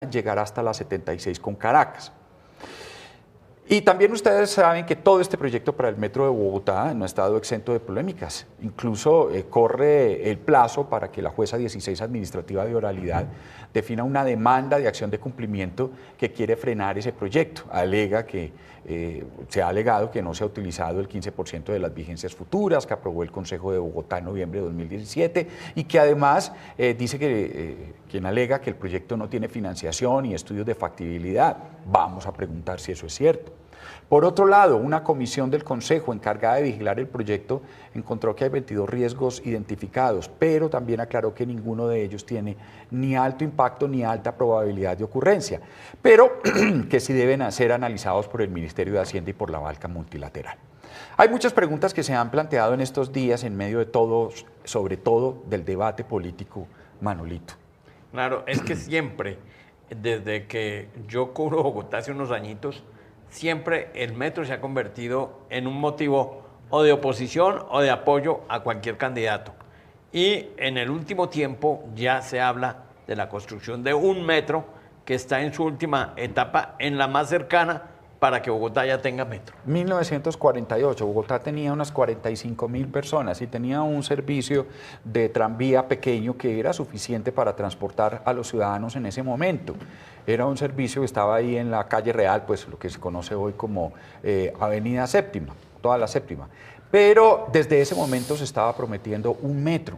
llegará hasta la 76 con Caracas. Y también ustedes saben que todo este proyecto para el Metro de Bogotá no ha estado exento de polémicas. Incluso corre el plazo para que la jueza 16 administrativa de oralidad defina una demanda de acción de cumplimiento que quiere frenar ese proyecto. Alega que se ha alegado que no se ha utilizado el 15% de las vigencias futuras que aprobó el Consejo de Bogotá en noviembre de 2017 y que además dice que quien alega que el proyecto no tiene financiación y estudios de factibilidad. Vamos a preguntar si eso es cierto. Por otro lado, una comisión del Consejo encargada de vigilar el proyecto encontró que hay 22 riesgos identificados, pero también aclaró que ninguno de ellos tiene ni alto impacto ni alta probabilidad de ocurrencia, pero que sí deben ser analizados por el Ministerio de Hacienda y por la banca multilateral. Hay muchas preguntas que se han planteado en estos días en medio de todo, sobre todo del debate político, Manolito. Claro, es que siempre, desde que yo cubro Bogotá hace unos añitos, siempre el metro se ha convertido en un motivo o de oposición o de apoyo a cualquier candidato. Y en el último tiempo ya se habla de la construcción de un metro que está en su última etapa, en la más cercana, para que Bogotá ya tenga metro. 1948, Bogotá tenía unas 45.000 personas y tenía un servicio de tranvía pequeño que era suficiente para transportar a los ciudadanos en ese momento. Era un servicio que estaba ahí en la calle Real, pues lo que se conoce hoy como Avenida Séptima, toda la Séptima. Pero desde ese momento se estaba prometiendo un metro.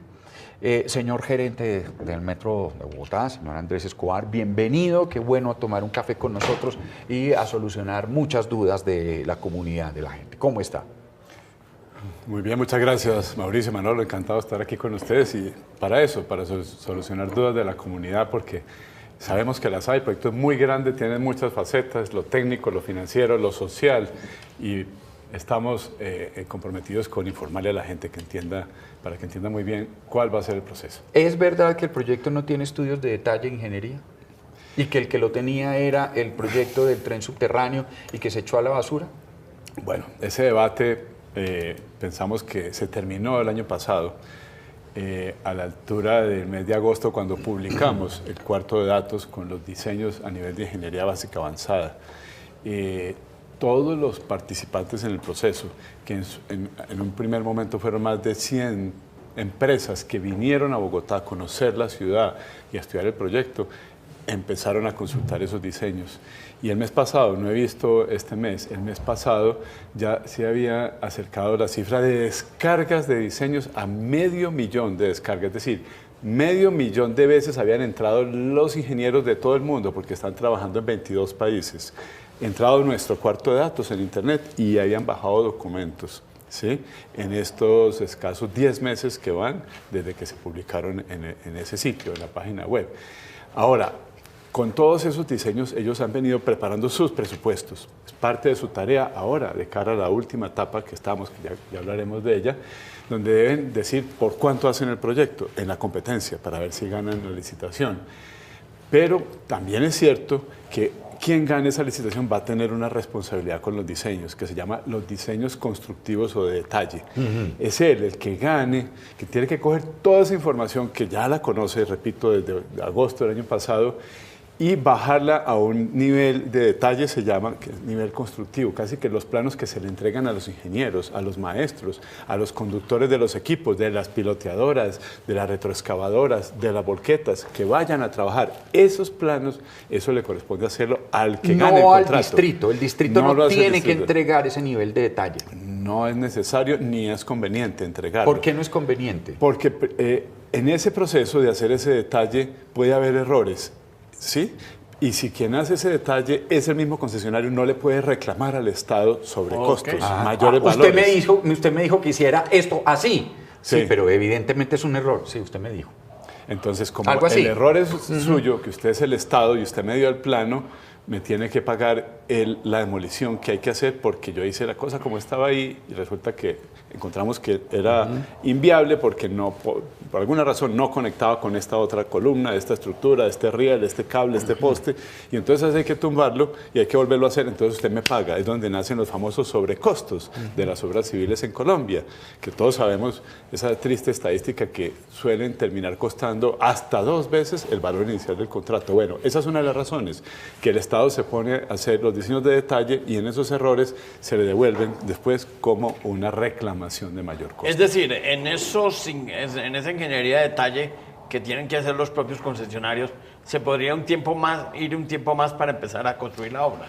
Señor gerente del Metro de Bogotá, señor Andrés Escobar, bienvenido, qué bueno a tomar un café con nosotros y a solucionar muchas dudas de la comunidad, de la gente. ¿Cómo está? Muy bien, muchas gracias Mauricio, Manolo, encantado de estar aquí con ustedes y para eso, para solucionar dudas de la comunidad, porque sabemos que las hay, el proyecto es muy grande, tiene muchas facetas, lo técnico, lo financiero, lo social y estamos comprometidos con informarle a la gente que entienda, para que entienda muy bien cuál va a ser el proceso. ¿Es verdad que el proyecto no tiene estudios de detalle de ingeniería? ¿Y que el que lo tenía era el proyecto del tren subterráneo y que se echó a la basura? Bueno, ese debate pensamos que se terminó el año pasado, a la altura del mes de agosto, cuando publicamos el cuarto de datos con los diseños a nivel de ingeniería básica avanzada. Todos los participantes en el proceso, que en un primer momento fueron más de 100 empresas que vinieron a Bogotá a conocer la ciudad y a estudiar el proyecto, empezaron a consultar esos diseños. Y el mes pasado, no he visto este mes, el mes pasado ya se había acercado la cifra de descargas de diseños a 500.000 de descargas, es decir, 500.000 de veces habían entrado los ingenieros de todo el mundo, porque están trabajando en 22 países, entrado en nuestro cuarto de datos en internet y habían bajado documentos, ¿sí? En estos escasos 10 meses que van desde que se publicaron en ese sitio, en la página web. Ahora, con todos esos diseños, ellos han venido preparando sus presupuestos. Es parte de su tarea ahora, de cara a la última etapa que estamos, que ya hablaremos de ella, donde deben decir por cuánto hacen el proyecto en la competencia, para ver si ganan la licitación. Pero también es cierto que quien gane esa licitación va a tener una responsabilidad con los diseños, que se llama los diseños constructivos o de detalle. Es él el que gane, que tiene que coger toda esa información que ya la conoce, repito, desde agosto del año pasado, y bajarla a un nivel de detalle, se llama, que es nivel constructivo, casi que los planos que se le entregan a los ingenieros, a los maestros, a los conductores de los equipos, de las piloteadoras, de las retroexcavadoras, de las volquetas, que vayan a trabajar esos planos, eso le corresponde hacerlo al que gane el contrato. No al distrito, el distrito no tiene que entregar ese nivel de detalle. No es necesario ni es conveniente entregarlo. ¿Por qué no es conveniente? Porque en ese proceso de hacer ese detalle puede haber errores, ¿sí? Y si quien hace ese detalle es el mismo concesionario, no le puede reclamar al Estado sobre costos mayores valores. Usted me dijo que hiciera esto así. Sí, pero evidentemente es un error. Sí, usted me dijo. Entonces, como el error es suyo, que usted es el Estado y usted me dio el plano, me tiene que pagar la demolición que hay que hacer porque yo hice la cosa como estaba ahí y resulta que encontramos que era inviable porque no, por alguna razón no conectaba con esta otra columna, esta estructura, este riel, este cable, este poste, y entonces hay que tumbarlo y hay que volverlo a hacer, entonces usted me paga. Es donde nacen los famosos sobrecostos de las obras civiles en Colombia, que todos sabemos esa triste estadística que suelen terminar costando hasta 2 veces el valor inicial del contrato. Bueno, esa es una de las razones, que el Estado se pone a hacer los diseños de detalle y en esos errores se le devuelven después como una reclamación de mayor costo. Es decir, en esa ingeniería de detalle que tienen que hacer los propios concesionarios, ¿se podría ir un tiempo más para empezar a construir la obra?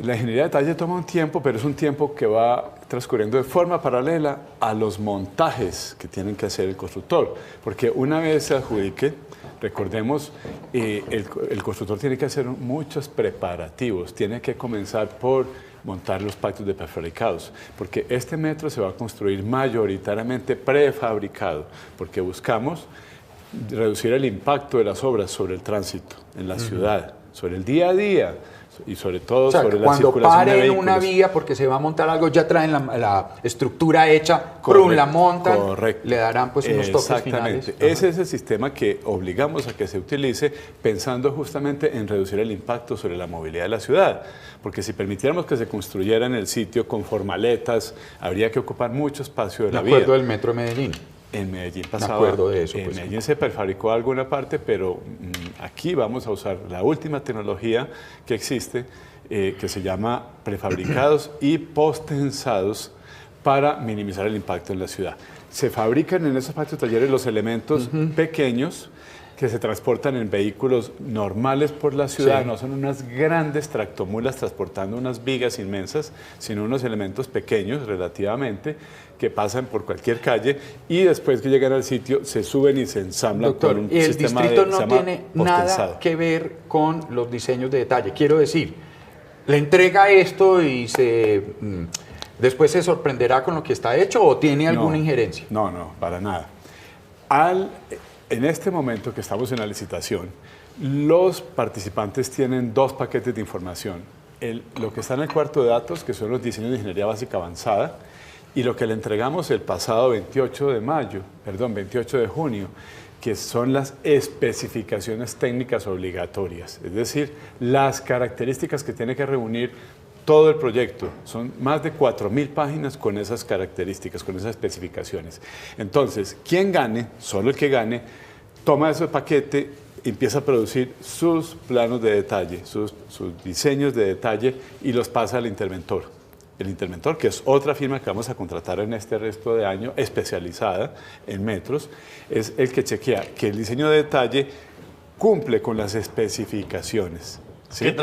La ingeniería de detalle toma un tiempo, pero es un tiempo que va transcurriendo de forma paralela a los montajes que tienen que hacer el constructor. Porque una vez se adjudique, recordemos, el constructor tiene que hacer muchos preparativos. Tiene que comenzar por montar los pactos de prefabricados, porque este metro se va a construir mayoritariamente prefabricado, porque buscamos reducir el impacto de las obras sobre el tránsito en la ciudad, sobre el día a día, y sobre todo sobre la circulación de vehículos. Cuando paren una vía porque se va a montar algo, ya traen la estructura hecha, correcto, la montan, correcto, le darán pues unos toques finales. Ese es el sistema que obligamos a que se utilice pensando justamente en reducir el impacto sobre la movilidad de la ciudad. Porque si permitiéramos que se construyera en el sitio con formaletas, habría que ocupar mucho espacio de la vía. De acuerdo del Metro de Medellín. En Medellín pasaba, me acuerdo de eso, en pues, Medellín se prefabricó alguna parte, pero aquí vamos a usar la última tecnología que existe, que se llama prefabricados y postensados para minimizar el impacto en la ciudad. Se fabrican en esos patios talleres los elementos pequeños que se transportan en vehículos normales por la ciudad, no son unas grandes tractomulas transportando unas vigas inmensas, sino unos elementos pequeños relativamente que pasan por cualquier calle y después que llegan al sitio se suben y se ensamblan. Doctor, con un y el sistema distrito no tiene nada postensado que ver con los diseños de detalle. Quiero decir, le entrega esto y después se sorprenderá con lo que está hecho o tiene alguna injerencia. No, para nada. En este momento que estamos en la licitación, los participantes tienen 2 paquetes de información. Lo que está en el cuarto de datos, que son los diseños de ingeniería básica avanzada, y lo que le entregamos el pasado 28 de junio, que son las especificaciones técnicas obligatorias, es decir, las características que tiene que reunir todo el proyecto. Son más de 4.000 páginas con esas características, con esas especificaciones. Entonces, quien gane, solo el que gane, toma ese paquete, empieza a producir sus planos de detalle, sus diseños de detalle y los pasa al interventor. El interventor, que es otra firma que vamos a contratar en este resto de año, especializada en metros, es el que chequea que el diseño de detalle cumple con las especificaciones. ¿Sí?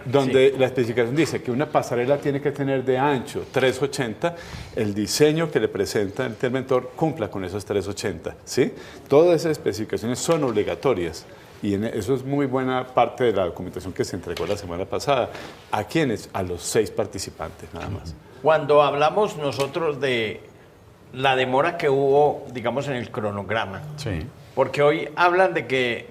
Donde la especificación dice que una pasarela tiene que tener de ancho 380, el diseño que le presenta el interventor cumpla con esos 380. ¿Sí? Todas esas especificaciones son obligatorias y eso es muy buena parte de la documentación que se entregó la semana pasada. ¿A quiénes? A los 6 participantes, nada más. Cuando hablamos nosotros de la demora que hubo, digamos, en el cronograma, porque hoy hablan de que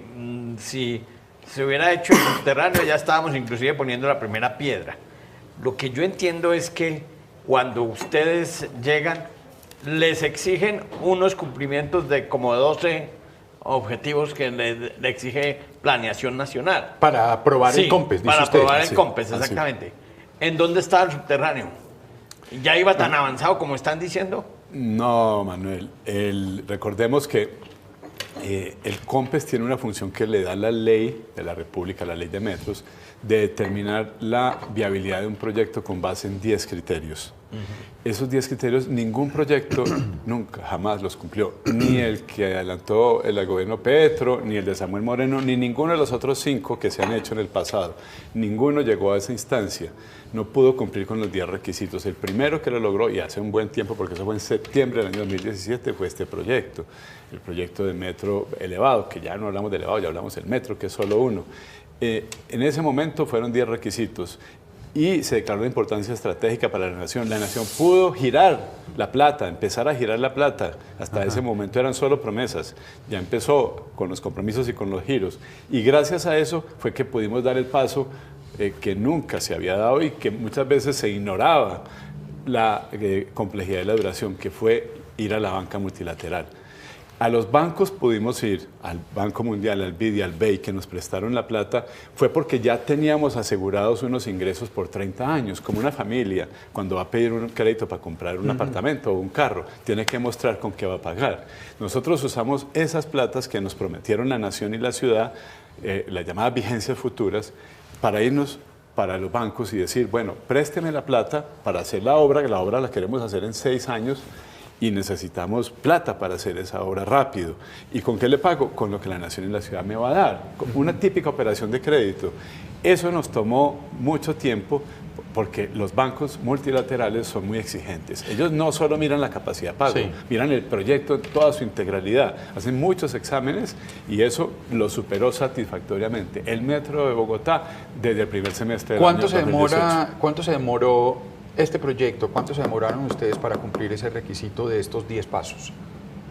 si se hubiera hecho el subterráneo, ya estábamos inclusive poniendo la primera piedra. Lo que yo entiendo es que cuando ustedes llegan, les exigen unos cumplimientos de como 12 objetivos que le exige Planeación Nacional. Para aprobar el COMPES, dice para usted. aprobar el COMPES, exactamente. ¿En dónde estaba el subterráneo? ¿Ya iba tan avanzado como están diciendo? No, Manuel. Recordemos que el COMPES tiene una función que le da la ley de la República, la ley de metros, de determinar la viabilidad de un proyecto con base en 10 criterios. Esos 10 criterios, ningún proyecto nunca, jamás los cumplió. Ni el que adelantó el gobierno Petro, ni el de Samuel Moreno, ni ninguno de los otros 5 que se han hecho en el pasado. Ninguno llegó a esa instancia. No pudo cumplir con los 10 requisitos. El primero que lo logró, y hace un buen tiempo, porque eso fue en septiembre del año 2017, fue este proyecto. El proyecto de metro elevado, que ya no hablamos de elevado, ya hablamos del metro, que es solo uno. En ese momento fueron 10 requisitos. Y se declaró la importancia estratégica para la nación. La nación pudo girar la plata, empezar a girar la plata. Hasta ese momento eran solo promesas. Ya empezó con los compromisos y con los giros. Y gracias a eso fue que pudimos dar el paso que nunca se había dado y que muchas veces se ignoraba la complejidad de la duración, que fue ir a la banca multilateral. A los bancos pudimos ir, al Banco Mundial, al BID y al BEI, que nos prestaron la plata, fue porque ya teníamos asegurados unos ingresos por 30 años, como una familia, cuando va a pedir un crédito para comprar un apartamento o un carro, tiene que mostrar con qué va a pagar. Nosotros usamos esas platas que nos prometieron la nación y la ciudad, las llamadas vigencias futuras, para irnos para los bancos y decir, bueno, présteme la plata para hacer la obra, que la obra la queremos hacer en 6 años, y necesitamos plata para hacer esa obra rápido. ¿Y con qué le pago? Con lo que la nación y la ciudad me va a dar. Una típica operación de crédito. Eso nos tomó mucho tiempo porque los bancos multilaterales son muy exigentes. Ellos no solo miran la capacidad de pago, miran el proyecto en toda su integralidad. Hacen muchos exámenes y eso lo superó satisfactoriamente. El Metro de Bogotá desde el primer semestre del año 2018. ¿Cuánto se demoró este proyecto? ¿Cuánto se demoraron ustedes para cumplir ese requisito de estos 10 pasos?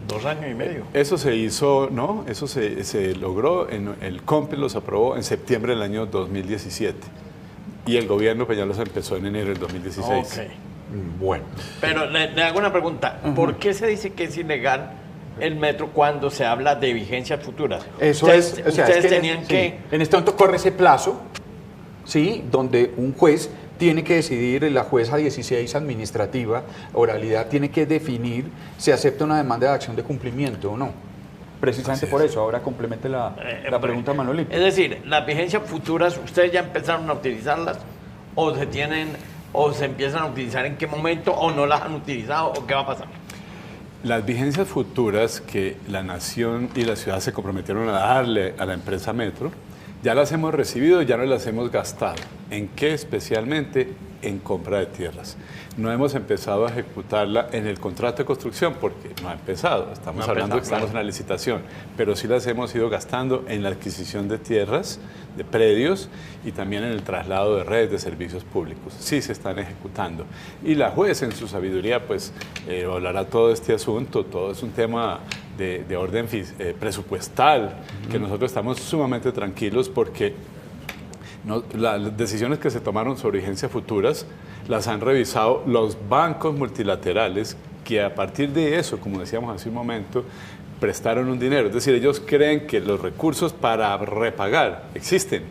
2 años y medio. Eso se hizo, ¿no? Eso se logró, el COMPES los aprobó en septiembre del año 2017 y el gobierno Peñalosa empezó en enero del 2016. Okay. Bueno. Pero le hago una pregunta. ¿Por qué se dice que es ilegal el metro cuando se habla de vigencias futuras? Eso ustedes, es, o sea, ustedes es que tenían que... En este momento corre ese plazo, ¿sí? Donde un juez tiene que decidir, la jueza 16 administrativa, oralidad, tiene que definir si acepta una demanda de acción de cumplimiento o no. Precisamente por eso, ahora complemente la pregunta, Manuel. Es decir, las vigencias futuras, ¿ustedes ya empezaron a utilizarlas? ¿O se tienen, o se empiezan a utilizar en qué momento, o no las han utilizado, o qué va a pasar? Las vigencias futuras que la nación y la ciudad se comprometieron a darle a la empresa Metro, ya las hemos recibido, ya no las hemos gastado. ¿En qué? Especialmente en compra de tierras. No hemos empezado a ejecutarla en el contrato de construcción porque no ha empezado. Estamos hablando que estamos en la licitación, pero sí las hemos ido gastando en la adquisición de tierras, de predios y también en el traslado de redes de servicios públicos. Sí se están ejecutando. Y la juez en su sabiduría pues hablará todo este asunto, todo es un tema de orden presupuestal, que nosotros estamos sumamente tranquilos porque las decisiones que se tomaron sobre vigencias futuras las han revisado los bancos multilaterales que a partir de eso, como decíamos hace un momento, prestaron un dinero. Es decir, ellos creen que los recursos para repagar existen,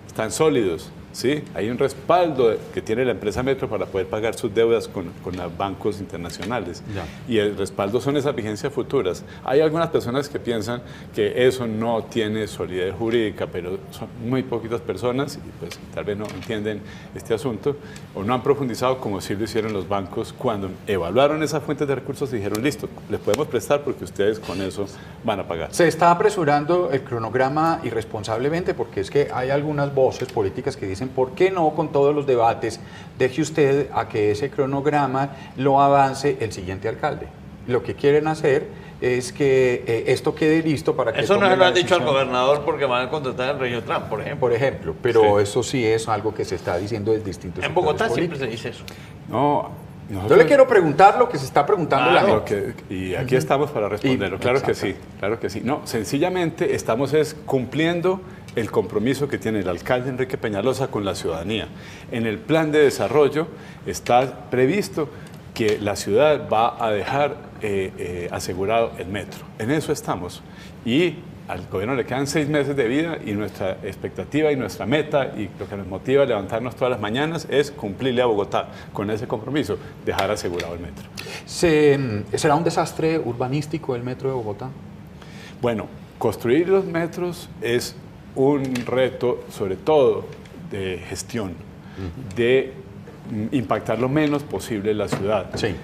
están sólidos. ¿Sí? Hay un respaldo que tiene la empresa Metro para poder pagar sus deudas con los bancos internacionales. Ya. Y el respaldo son esas vigencias futuras. Hay algunas personas que piensan que eso no tiene solidez jurídica, pero son muy poquitas personas y pues tal vez no entienden este asunto o no han profundizado como sí lo hicieron los bancos cuando evaluaron esas fuentes de recursos y dijeron, listo, les podemos prestar porque ustedes con eso van a pagar. Se está apresurando el cronograma irresponsablemente porque es que hay algunas voces políticas que dicen ¿por qué no con todos los debates deje usted a que ese cronograma lo avance el siguiente alcalde? Lo que quieren hacer es que esto quede listo para que... Eso no se lo han dicho al gobernador porque van a contratar al Regiotrans, por ejemplo. Por ejemplo, pero sí, eso sí es algo que se está diciendo desde distintos sectores políticos. En Bogotá siempre se dice eso. No, nosotros... Yo le quiero preguntar lo que se está preguntando la gente. Y aquí estamos para responderlo, claro que sí, claro que sí. No, sencillamente estamos cumpliendo el compromiso que tiene el alcalde Enrique Peñalosa con la ciudadanía. En el plan de desarrollo está previsto que la ciudad va a dejar asegurado el metro. En eso estamos. Y al gobierno le quedan 6 meses de vida y nuestra expectativa y nuestra meta y lo que nos motiva a levantarnos todas las mañanas es cumplirle a Bogotá con ese compromiso, dejar asegurado el metro. ¿Será un desastre urbanístico el metro de Bogotá? Bueno, construir los metros es un reto, sobre todo, de gestión, de impactar lo menos posible la ciudad. Sí.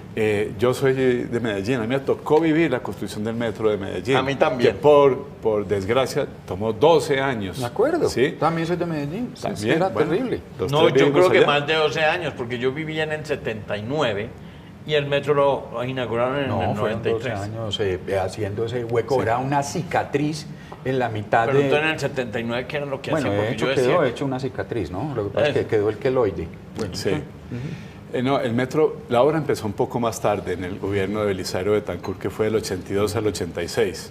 Yo soy de Medellín, a mí me tocó vivir la construcción del metro de Medellín. A mí también. Que por desgracia tomó 12 años. De acuerdo, ¿sí? También soy de Medellín, también, era bueno, terrible. No, yo creo que más de 12 años, porque yo vivía en el 79 y el metro lo inauguraron en el 93. 12 años haciendo ese hueco, sí. Era una cicatriz en la mitad Pero entonces en el 79, ¿qué era lo que hacía? Bueno, de hecho quedó hecho una cicatriz, ¿no? Lo que pasa es que quedó el queloide. Bueno, sí. No, el metro, la obra empezó un poco más tarde en el gobierno de Belisario Betancur, que fue del 82 al 86.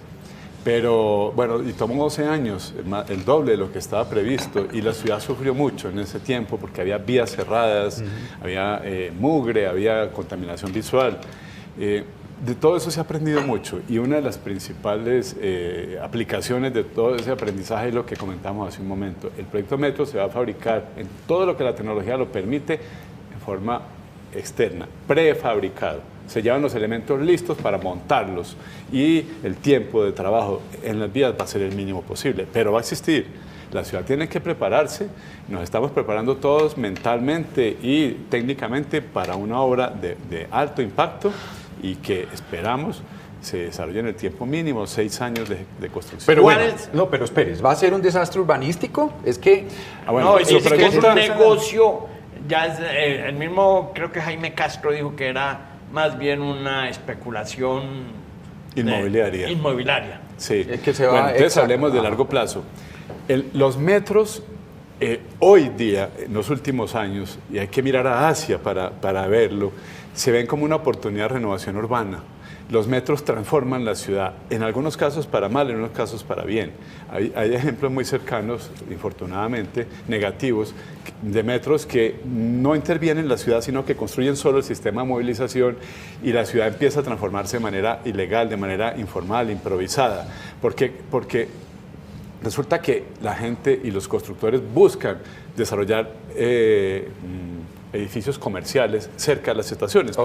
Pero bueno, y tomó 12 años, el doble de lo que estaba previsto, y la ciudad sufrió mucho en ese tiempo porque había vías cerradas, había mugre, había contaminación visual. De todo eso se ha aprendido mucho, y una de las principales aplicaciones de todo ese aprendizaje es lo que comentamos hace un momento. El proyecto Metro se va a fabricar en todo lo que la tecnología lo permite en forma externa, prefabricado. Se llevan los elementos listos para montarlos y el tiempo de trabajo en las vías va a ser el mínimo posible, pero va a existir. La ciudad tiene que prepararse, nos estamos preparando todos mentalmente y técnicamente para una obra de alto impacto y que esperamos se desarrolle en el tiempo mínimo, 6 años de construcción. Pero bueno, no, pero espere, ¿va a ser un desastre urbanístico? Es que... no, es que es un negocio, ya es, el mismo, creo que Jaime Castro dijo que era más bien una especulación inmobiliaria. Sí. Es que se va, bueno, entonces hablemos de largo plazo. Los metros, hoy día, en los últimos años, y hay que mirar a Asia para verlo, se ven como una oportunidad de renovación urbana. Los metros transforman la ciudad, en algunos casos para mal, en otros casos para bien. Hay ejemplos muy cercanos, infortunadamente, negativos, de metros que no intervienen en la ciudad, sino que construyen solo el sistema de movilización y la ciudad empieza a transformarse de manera ilegal, de manera informal, improvisada. Porque resulta que la gente y los constructores buscan desarrollar edificios comerciales cerca de las estaciones,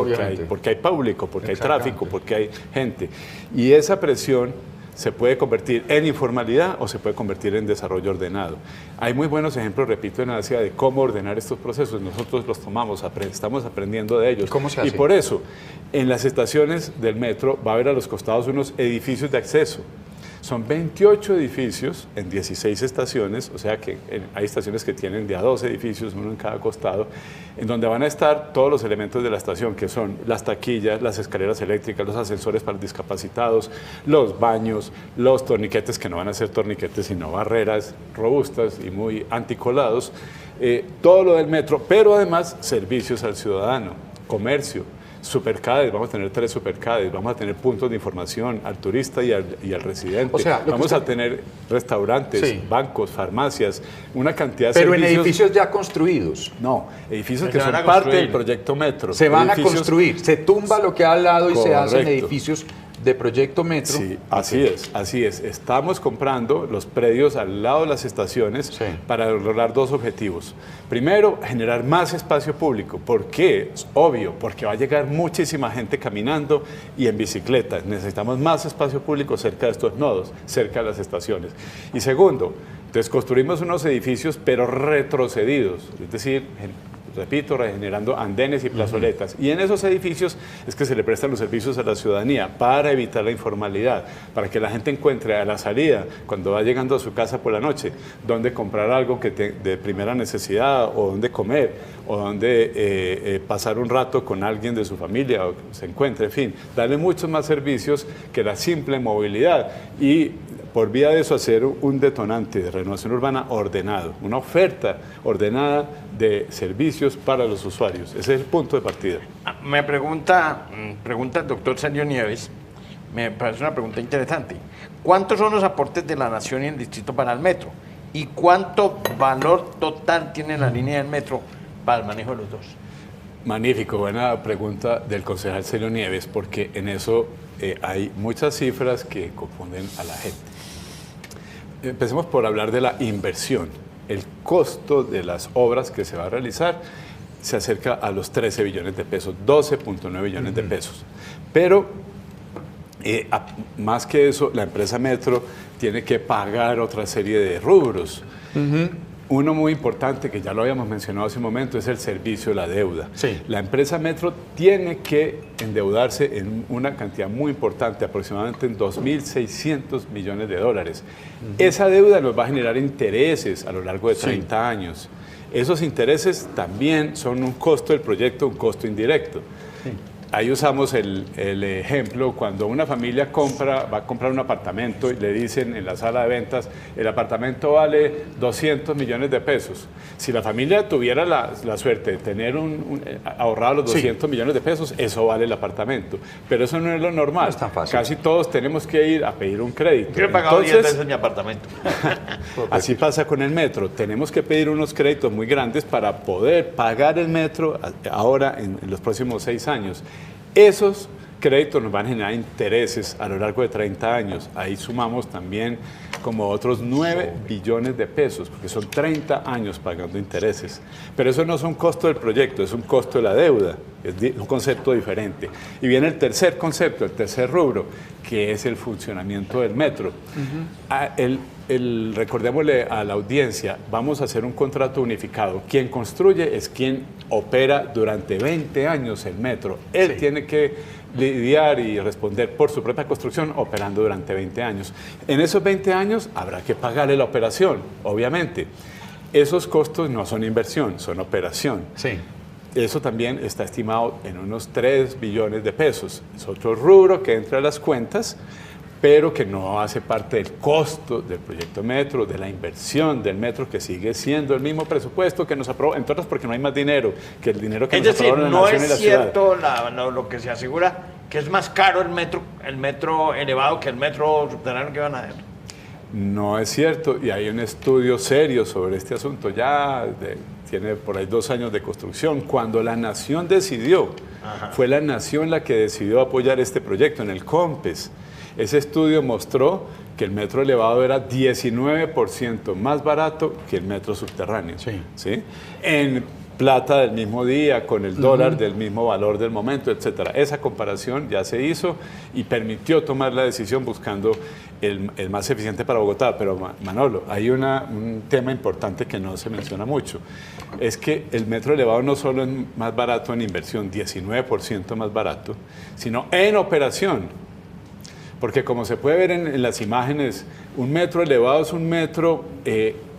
porque hay público, porque hay tráfico, porque hay gente. Y esa presión se puede convertir en informalidad o se puede convertir en desarrollo ordenado. Hay muy buenos ejemplos, repito, en Asia de cómo ordenar estos procesos. Nosotros los tomamos, estamos aprendiendo de ellos. ¿Cómo se hace? Y por eso, en las estaciones del metro va a haber a los costados unos edificios de acceso. Son 28 edificios en 16 estaciones, o sea que hay estaciones que tienen de a 2 edificios, uno en cada costado, en donde van a estar todos los elementos de la estación, que son las taquillas, las escaleras eléctricas, los ascensores para discapacitados, los baños, los torniquetes, que no van a ser torniquetes, sino barreras robustas y muy anticolados, todo lo del metro, pero además servicios al ciudadano, comercio, supercades, vamos a tener 3 supercades, vamos a tener puntos de información al turista y al residente. O sea, vamos a tener restaurantes, bancos, farmacias, una cantidad de servicios. Pero en edificios ya construidos. No, edificios que son parte del proyecto Metro. Se van a construir, se tumba lo que ha al lado y se hacen edificios de proyecto Metro. Sí, así es. Estamos comprando los predios al lado de las estaciones para lograr 2 objetivos. Primero, generar más espacio público. ¿Por qué? Es obvio, porque va a llegar muchísima gente caminando y en bicicleta. Necesitamos más espacio público cerca de estos nodos, cerca de las estaciones. Y segundo, entonces construimos unos edificios pero retrocedidos, es decir, repito, regenerando andenes y plazoletas. Y en esos edificios es que se le prestan los servicios a la ciudadanía para evitar la informalidad, para que la gente encuentre a la salida, cuando va llegando a su casa por la noche, dónde comprar algo de primera necesidad, o dónde comer, o dónde pasar un rato con alguien de su familia, o que se encuentre, en fin, darle muchos más servicios que la simple movilidad. Y por vía de eso hacer un detonante de renovación urbana ordenado, una oferta ordenada de servicios para los usuarios. Ese es el punto de partida. Me pregunta el doctor Sergio Nieves, me parece una pregunta interesante. ¿Cuántos son los aportes de la Nación y el Distrito para el metro? ¿Y cuánto valor total tiene la línea del metro para el manejo de los dos? Magnífico, buena pregunta del concejal Sergio Nieves, porque en eso hay muchas cifras que confunden a la gente. Empecemos por hablar de la inversión. El costo de las obras que se va a realizar se acerca a los 13 billones de pesos, 12.9 billones de pesos. Pero más que eso, la empresa Metro tiene que pagar otra serie de rubros. Uno muy importante, que ya lo habíamos mencionado hace un momento, es el servicio de la deuda. La empresa Metro tiene que endeudarse en una cantidad muy importante, aproximadamente en 2.600 millones de dólares. Esa deuda nos va a generar intereses a lo largo de 30 años. Esos intereses también son un costo del proyecto, un costo indirecto. ahí usamos el ejemplo cuando una familia va a comprar un apartamento y le dicen en la sala de ventas, el apartamento vale 200 millones de pesos. Si la familia tuviera la suerte de tener ahorrado los 200 millones de pesos, eso vale el apartamento. Pero eso no es lo normal. No es tan fácil. Casi todos tenemos que ir a pedir un crédito. Yo he pagado 10 veces mi apartamento. Así pasa con el metro. Tenemos que pedir unos créditos muy grandes para poder pagar el metro ahora en los próximos 6 años. Esos créditos nos van a generar intereses a lo largo de 30 años. Ahí sumamos también como otros 9 billones de pesos, porque son 30 años pagando intereses. Pero eso no es un costo del proyecto, es un costo de la deuda, es un concepto diferente. Y viene el tercer concepto, el tercer rubro, que es el funcionamiento del metro. Recordémosle a la audiencia, vamos a hacer un contrato unificado. Quien construye es quien opera durante 20 años el metro. Él tiene que lidiar y responder por su propia construcción operando durante 20 años. En esos 20 años habrá que pagarle la operación, obviamente. Esos costos no son inversión, son operación. Sí. Eso también está estimado en unos 3 billones de pesos. Es otro rubro que entra a las cuentas, pero que no hace parte del costo del proyecto metro, de la inversión del metro, que sigue siendo el mismo presupuesto que nos aprobó, entre otras porque no hay más dinero que el dinero que nos aprobó la nación y la ciudad. Es cierto lo que se asegura, que es más caro el metro elevado que el metro subterráneo que van a hacer. No es cierto, y hay un estudio serio sobre este asunto, tiene por ahí 2 años de construcción. Cuando la nación decidió, fue la nación la que decidió apoyar este proyecto en el COMPES. Ese estudio mostró que el metro elevado era 19% más barato que el metro subterráneo. ¿Sí? En plata del mismo día, con el dólar del mismo valor del momento, etc. Esa comparación ya se hizo y permitió tomar la decisión buscando el más eficiente para Bogotá. Pero Manolo, hay un tema importante que no se menciona mucho. Es que el metro elevado no solo es más barato en inversión, 19% más barato, sino en operación. Porque como se puede ver en las imágenes, un metro elevado es un metro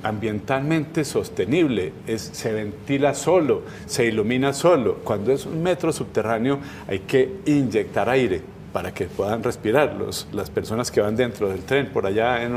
ambientalmente sostenible, se ventila solo, se ilumina solo. Cuando es un metro subterráneo hay que inyectar aire para que puedan respirar las personas que van dentro del tren, por allá en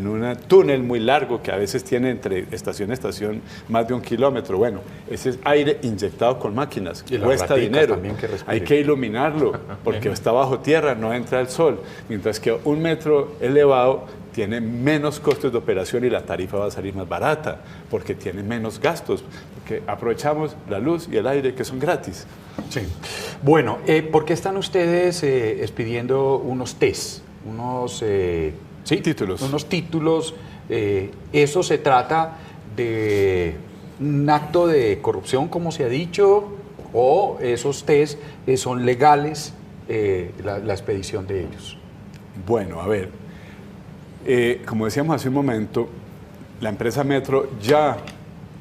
un túnel muy largo que a veces tiene entre estación y estación más de 1 kilómetro. Bueno, ese es aire inyectado con máquinas, cuesta dinero, hay que iluminarlo porque está bajo tierra, no entra el sol, mientras que un metro elevado tiene menos costos de operación y la tarifa va a salir más barata porque tiene menos gastos, porque aprovechamos la luz y el aire que son gratis. Sí. Bueno, ¿por qué están ustedes expidiendo unos test, unos títulos? Unos títulos. ¿Eso se trata de un acto de corrupción, como se ha dicho, o esos test son legales, la expedición de ellos? Bueno, a ver, como decíamos hace un momento, la empresa Metro ya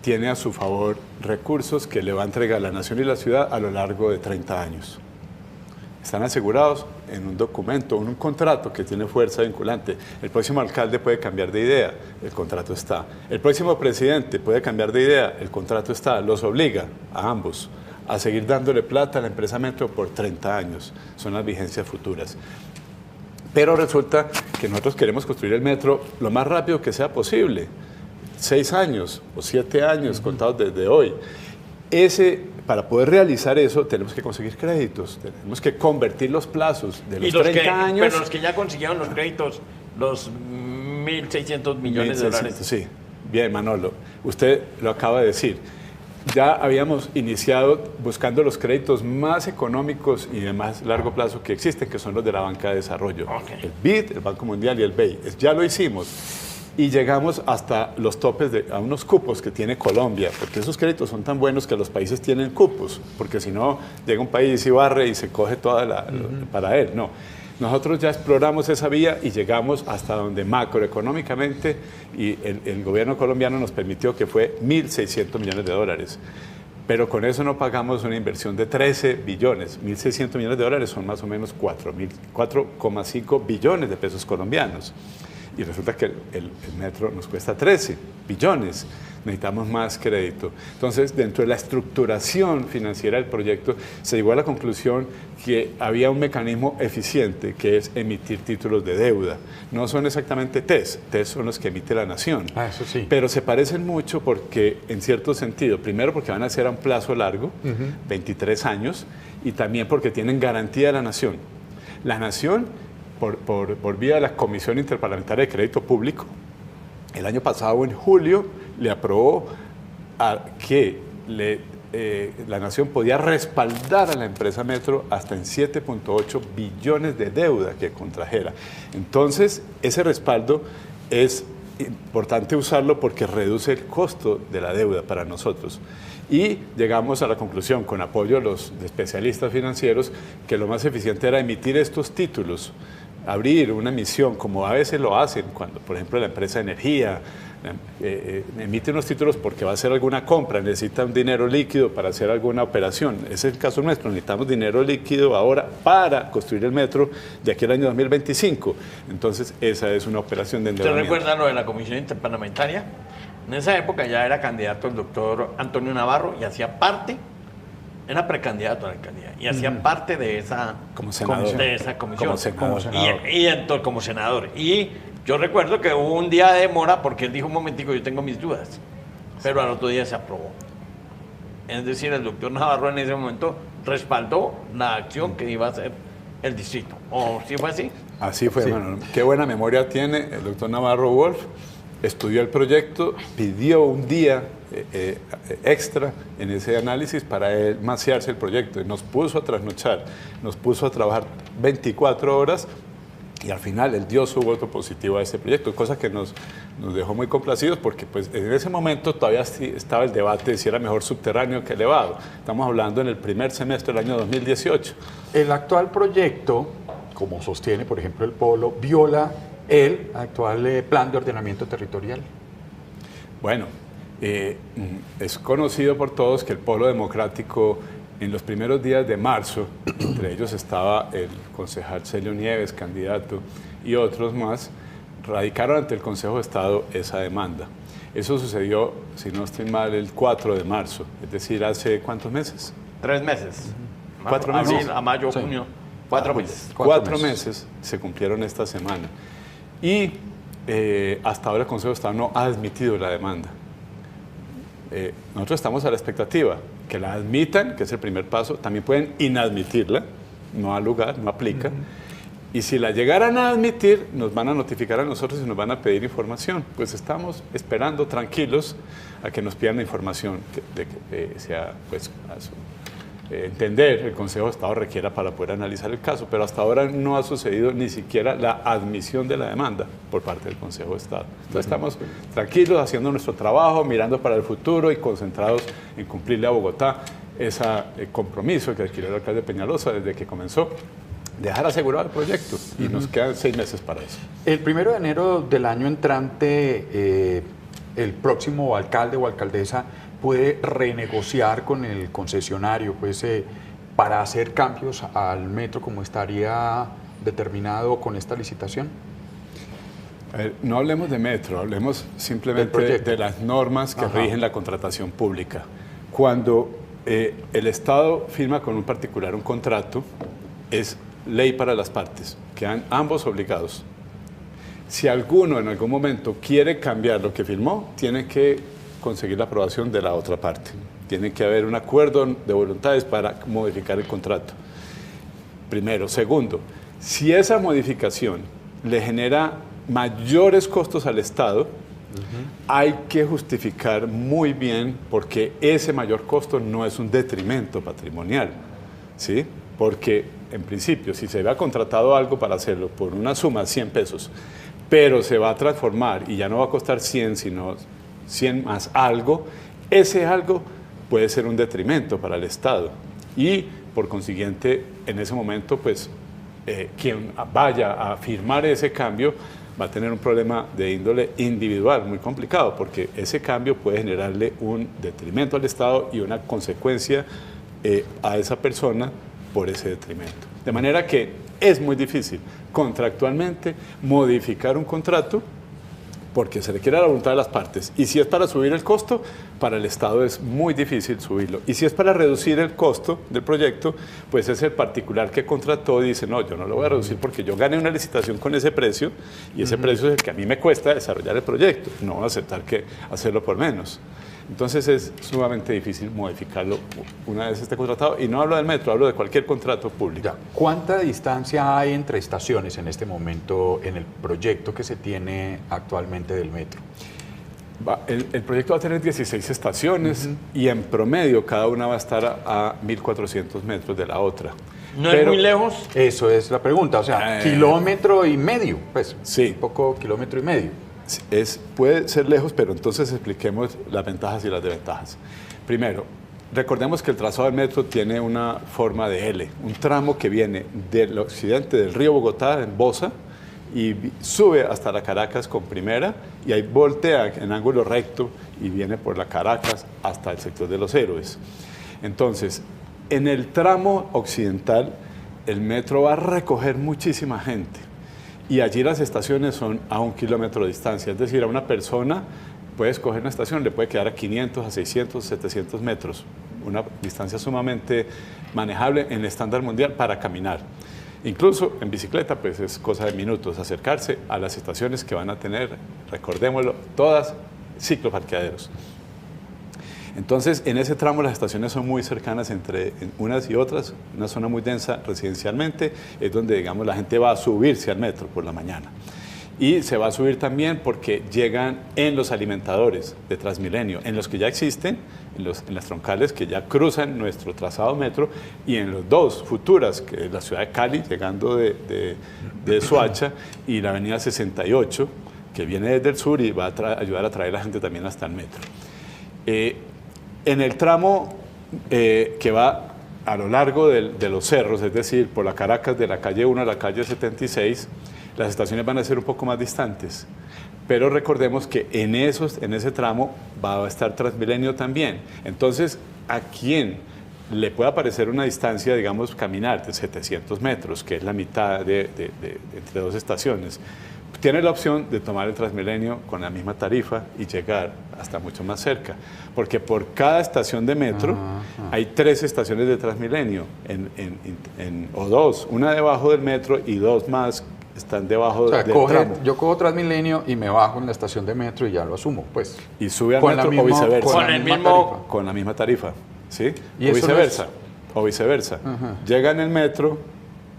tiene a su favor recursos que le va a entregar la nación y la ciudad a lo largo de 30 años. Están asegurados en un documento, en un contrato que tiene fuerza vinculante. El próximo alcalde puede cambiar de idea, el contrato está. El próximo presidente puede cambiar de idea, el contrato está. Los obliga a ambos a seguir dándole plata a la empresa Metro por 30 años. Son las vigencias futuras. Pero resulta que nosotros queremos construir el metro lo más rápido que sea posible. 6 años o 7 años contados desde hoy. Para poder realizar eso tenemos que conseguir créditos, tenemos que convertir los plazos de los 30 años. Pero los que ya consiguieron los créditos, los 1.600 millones de dólares. Sí, bien Manolo, usted lo acaba de decir. Ya habíamos iniciado buscando los créditos más económicos y de más largo plazo que existen, que son los de la banca de desarrollo. El BID, el Banco Mundial y el BEI. Ya lo hicimos. Y llegamos hasta los topes a unos cupos que tiene Colombia, porque esos créditos son tan buenos que los países tienen cupos, porque si no, llega un país y barre y se coge toda para él. No, nosotros ya exploramos esa vía y llegamos hasta donde macroeconómicamente y el gobierno colombiano nos permitió, que fue 1.600 millones de dólares. Pero con eso no pagamos una inversión de 13 billones. 1.600 millones de dólares son más o menos 4,5 billones de pesos colombianos. y resulta que el metro nos cuesta 13 billones. Necesitamos más crédito. Entonces, dentro de la estructuración financiera del proyecto, se llegó a la conclusión que había un mecanismo eficiente, que es emitir títulos de deuda. No son exactamente TES son los que emite la Nación. Eso sí. Pero se parecen mucho porque, en cierto sentido, primero porque van a ser a un plazo largo, 23 años, y también porque tienen garantía de la Nación. La Nación, por vía de la Comisión Interparlamentaria de Crédito Público, el año pasado, en julio, le aprobó que la Nación podía respaldar a la empresa Metro hasta en 7.8 billones de deuda que contrajera. Entonces, ese respaldo es importante usarlo porque reduce el costo de la deuda para nosotros. Y llegamos a la conclusión, con apoyo de los especialistas financieros, que lo más eficiente era emitir estos títulos, abrir una emisión, como a veces lo hacen, cuando, por ejemplo, la empresa de energía emite unos títulos porque va a hacer alguna compra, necesita un dinero líquido para hacer alguna operación. Ese es el caso nuestro, necesitamos dinero líquido ahora para construir el metro de aquí al año 2025. Entonces, esa es una operación de endeudamiento. ¿Usted recuerda lo de la Comisión Interparlamentaria? En esa época ya era candidato el doctor Antonio Navarro y hacía parte, era precandidato a la alcaldía, y hacía parte de esa, como senador, de esa comisión. Como senador. Como senador. Y yo recuerdo que hubo un día de demora porque él dijo, un momentico, yo tengo mis dudas, pero al otro día se aprobó. Es decir, el doctor Navarro en ese momento respaldó la acción que iba a hacer el distrito. ¿O sí fue así? Así fue, sí. Bueno, qué buena memoria tiene el doctor Navarro Wolf. Estudió el proyecto, pidió un día extra en ese análisis para él maciarse el proyecto y nos puso a trasnochar, nos puso a trabajar 24 horas y al final él dio su voto positivo a ese proyecto, cosa que nos dejó muy complacidos porque pues, en ese momento todavía estaba el debate de si era mejor subterráneo que elevado. Estamos hablando en el primer semestre del año 2018. El actual proyecto, como sostiene por ejemplo el Polo, viola el actual plan de ordenamiento territorial. Bueno, es conocido por todos que el Polo Democrático en los primeros días de marzo, entre ellos estaba el concejal Celio Nieves, candidato, y otros más, radicaron ante el Consejo de Estado esa demanda. Eso sucedió, si no estoy mal, el 4 de marzo, es decir, ¿hace cuántos meses? 3 meses. 4 meses. Abril, a mayo, sí. Junio, 4 meses. 4 meses se cumplieron esta semana. Y hasta ahora el Consejo de Estado no ha admitido la demanda. Nosotros estamos a la expectativa que la admitan, que es el primer paso. También pueden inadmitirla, no ha lugar, no aplica. Y si la llegaran a admitir, nos van a notificar a nosotros y nos van a pedir información. Pues estamos esperando tranquilos a que nos pidan la información de que sea, pues, a su entender, el Consejo de Estado requiera para poder analizar el caso, pero hasta ahora no ha sucedido ni siquiera la admisión de la demanda por parte del Consejo de Estado. Entonces estamos tranquilos, haciendo nuestro trabajo, mirando para el futuro y concentrados en cumplirle a Bogotá ese compromiso que adquirió el alcalde Peñalosa desde que comenzó, dejar asegurado el proyecto, y nos quedan 6 meses para eso. El 1 de enero del año entrante, el próximo alcalde o alcaldesa puede renegociar con el concesionario pues, para hacer cambios al metro como estaría determinado con esta licitación. No hablemos de metro, hablemos simplemente de las normas que rigen la contratación pública. Cuando el Estado firma con un particular un contrato, es ley para las partes, quedan ambos obligados. Si alguno en algún momento quiere cambiar lo que firmó, tiene que conseguir la aprobación de la otra parte. Tiene que haber un acuerdo de voluntades para modificar el contrato. Primero. Segundo, si esa modificación le genera mayores costos al Estado, hay que justificar muy bien porque ese mayor costo no es un detrimento patrimonial, ¿sí? Porque, en principio, si se había contratado algo para hacerlo por una suma de 100 pesos, pero se va a transformar y ya no va a costar 100, sino 100 más algo, ese algo puede ser un detrimento para el Estado. Y, por consiguiente, en ese momento, pues, quien vaya a firmar ese cambio va a tener un problema de índole individual muy complicado, porque ese cambio puede generarle un detrimento al Estado y una consecuencia a esa persona por ese detrimento. De manera que es muy difícil contractualmente modificar un contrato porque se requiere la voluntad de las partes. Y si es para subir el costo, para el Estado es muy difícil subirlo. Y si es para reducir el costo del proyecto, pues es el particular que contrató y dice, no, yo no lo voy a reducir porque yo gané una licitación con ese precio y ese precio es el que a mí me cuesta desarrollar el proyecto. No voy a aceptar que hacerlo por menos. Entonces es sumamente difícil modificarlo una vez esté contratado. Y no hablo del metro, hablo de cualquier contrato público. Ya. ¿Cuánta distancia hay entre estaciones en este momento en el proyecto que se tiene actualmente del metro? El proyecto va a tener 16 estaciones y en promedio cada una va a estar a 1.400 metros de la otra. ¿No es muy lejos? Eso es la pregunta, o sea, kilómetro y medio, pues, sí. Un poco kilómetro y medio. Puede ser lejos, pero entonces expliquemos las ventajas y las desventajas. Primero, recordemos que el trazado del metro tiene una forma de L, un tramo que viene del occidente del río Bogotá, en Bosa, y sube hasta la Caracas con Primera, y ahí voltea en ángulo recto y viene por la Caracas hasta el sector de los Héroes. Entonces, en el tramo occidental, el metro va a recoger muchísima gente. Y allí las estaciones son a 1 kilómetro de distancia, es decir, a una persona puede escoger una estación, le puede quedar a 500, a 600, 700 metros, una distancia sumamente manejable en el estándar mundial para caminar. Incluso en bicicleta, pues es cosa de minutos acercarse a las estaciones que van a tener, recordémoslo, todas cicloparqueaderos. Entonces, en ese tramo las estaciones son muy cercanas entre unas y otras, una zona muy densa residencialmente, es donde, digamos, la gente va a subirse al metro por la mañana. Y se va a subir también porque llegan en los alimentadores de Transmilenio, en los que ya existen, en las troncales que ya cruzan nuestro trazado metro, y en los dos futuras, que es la ciudad de Cali, llegando de Soacha, y la avenida 68, que viene desde el sur y va a ayudar a traer a la gente también hasta el metro. En el tramo que va a lo largo de los cerros, es decir, por la Caracas, de la calle 1 a la calle 76, las estaciones van a ser un poco más distantes. Pero recordemos que en ese tramo va a estar Transmilenio también. Entonces, ¿a quién le puede parecer una distancia, digamos, caminar de 700 metros, que es la mitad entre dos estaciones? Tiene la opción de tomar el Transmilenio con la misma tarifa y llegar hasta mucho más cerca, porque por cada estación de metro hay 3 estaciones de Transmilenio, o 2, una debajo del metro y 2 más están debajo del tramo. Yo cojo Transmilenio y me bajo en la estación de metro y ya lo asumo, pues. Y sube al metro o viceversa. Con la misma tarifa, ¿sí? ¿Y o viceversa. O viceversa. Llega en el metro,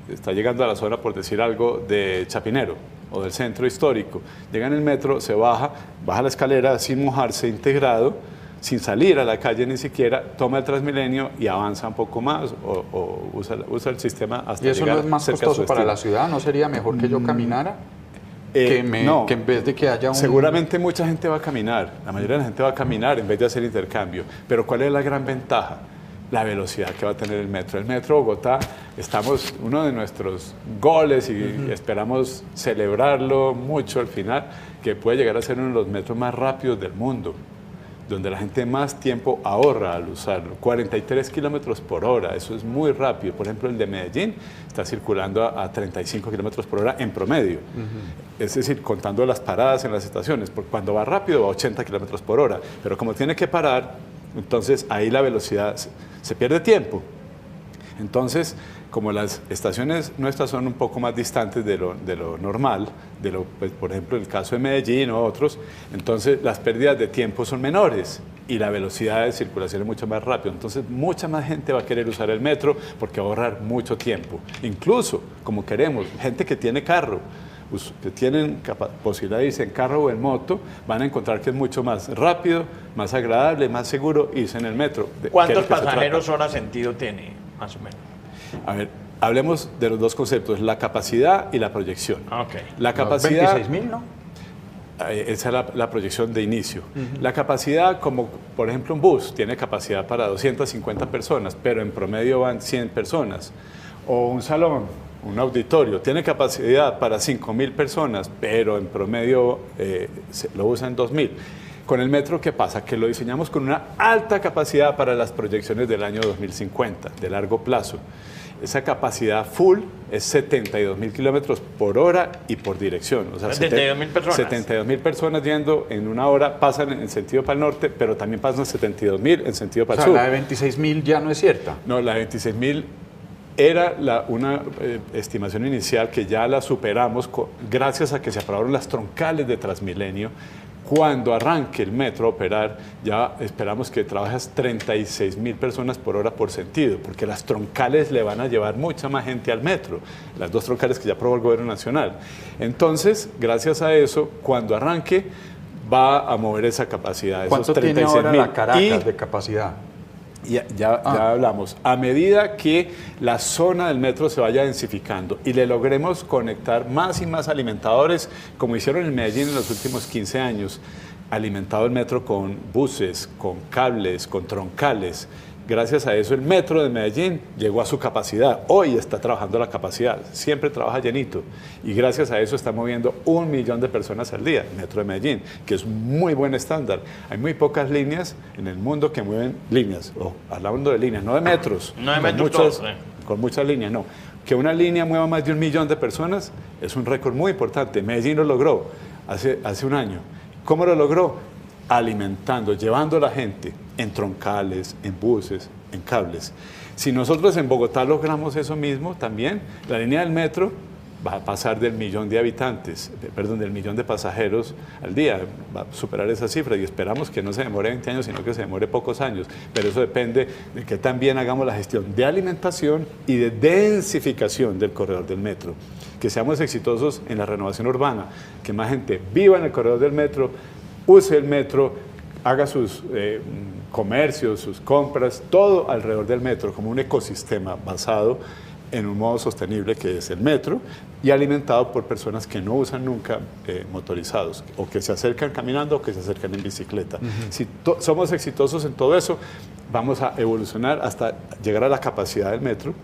está llegando a la zona, por decir algo, de Chapinero o del centro histórico. Llega en el metro, se baja la escalera sin mojarse, integrado, sin salir a la calle ni siquiera, toma el Transmilenio y avanza un poco más o usa el sistema hasta llegar. ¿Y eso no es más costoso para la ciudad? ¿No sería mejor que yo caminara? Que en vez de que haya un... Seguramente mucha gente va a caminar, la mayoría de la gente va a caminar en vez de hacer intercambio, pero ¿cuál es la gran ventaja? La velocidad que va a tener el metro. El metro Bogotá, uno de nuestros goles y esperamos celebrarlo mucho al final, que puede llegar a ser uno de los metros más rápidos del mundo, donde la gente más tiempo ahorra al usarlo. 43 kilómetros por hora, eso es muy rápido. Por ejemplo, el de Medellín está circulando a 35 kilómetros por hora en promedio. Es decir, contando las paradas en las estaciones, porque cuando va rápido va a 80 kilómetros por hora, pero como tiene que parar, entonces ahí la velocidad se pierde tiempo. Entonces, como las estaciones nuestras son un poco más distantes de lo normal, pues, por ejemplo, en el caso de Medellín o otros, entonces las pérdidas de tiempo son menores y la velocidad de circulación es mucho más rápida. Entonces, mucha más gente va a querer usar el metro porque va a ahorrar mucho tiempo. Incluso, como queremos, gente que tiene carro, que tienen posibilidad de irse en carro o en moto, van a encontrar que es mucho más rápido, más agradable, más seguro irse en el metro. ¿Cuántos pasajeros hora sentido tiene, más o menos? A ver, hablemos de los dos conceptos, la capacidad y la proyección. Okay. La capacidad... 26.000, ¿no? Esa es la proyección de inicio. La capacidad, como por ejemplo un bus, tiene capacidad para 250 personas, pero en promedio van 100 personas. O un salón, un auditorio, tiene capacidad para 5.000 personas, pero en promedio lo usan 2.000. Con el metro, ¿qué pasa? Que lo diseñamos con una alta capacidad para las proyecciones del año 2050, de largo plazo. Esa capacidad full es 72.000 kilómetros por hora y por dirección. O sea, 72.000 personas. 72.000 personas yendo en una hora, pasan en sentido para el norte, pero también pasan 72.000 en sentido para el sur. La de 26.000 ya no es cierta. No, la de 26.000 era una estimación inicial que ya la superamos gracias a que se aprobaron las troncales de Transmilenio. Cuando arranque el metro a operar, ya esperamos que trabajes 36.000 personas por hora por sentido, porque las troncales le van a llevar mucha más gente al metro, las 2 troncales que ya aprobó el Gobierno Nacional. Entonces, gracias a eso, cuando arranque, va a mover esa capacidad. ¿Cuánto tiene ahora la Caracas de capacidad? Ya hablamos. A medida que la zona del metro se vaya densificando y le logremos conectar más y más alimentadores, como hicieron en Medellín en los últimos 15 años, alimentado el metro con buses, con cables, con troncales. Gracias a eso el metro de Medellín llegó a su capacidad. Hoy está trabajando la capacidad, siempre trabaja llenito. Y gracias a eso está moviendo 1 millón de personas al día, el metro de Medellín, que es muy buen estándar. Hay muy pocas líneas en el mundo que mueven líneas, hablando de líneas, no de metros. No de metros con muchas líneas, no. Que una línea mueva más de 1 millón de personas es un récord muy importante. Medellín lo logró hace un año. ¿Cómo lo logró? Alimentando, llevando a la gente en troncales, en buses, en cables. Si nosotros en Bogotá logramos eso mismo también, la línea del metro va a pasar del 1 millón de habitantes, del 1 millón de pasajeros al día, va a superar esa cifra y esperamos que no se demore 20 años, sino que se demore pocos años, pero eso depende de que también hagamos la gestión de alimentación y de densificación del corredor del metro, que seamos exitosos en la renovación urbana, que más gente viva en el corredor del metro, use el metro, haga sus comercios, sus compras, todo alrededor del metro, como un ecosistema basado en un modo sostenible que es el metro y alimentado por personas que no usan nunca motorizados, o que se acercan caminando o que se acercan en bicicleta. Si somos exitosos en todo eso, vamos a evolucionar hasta llegar a la capacidad del metro,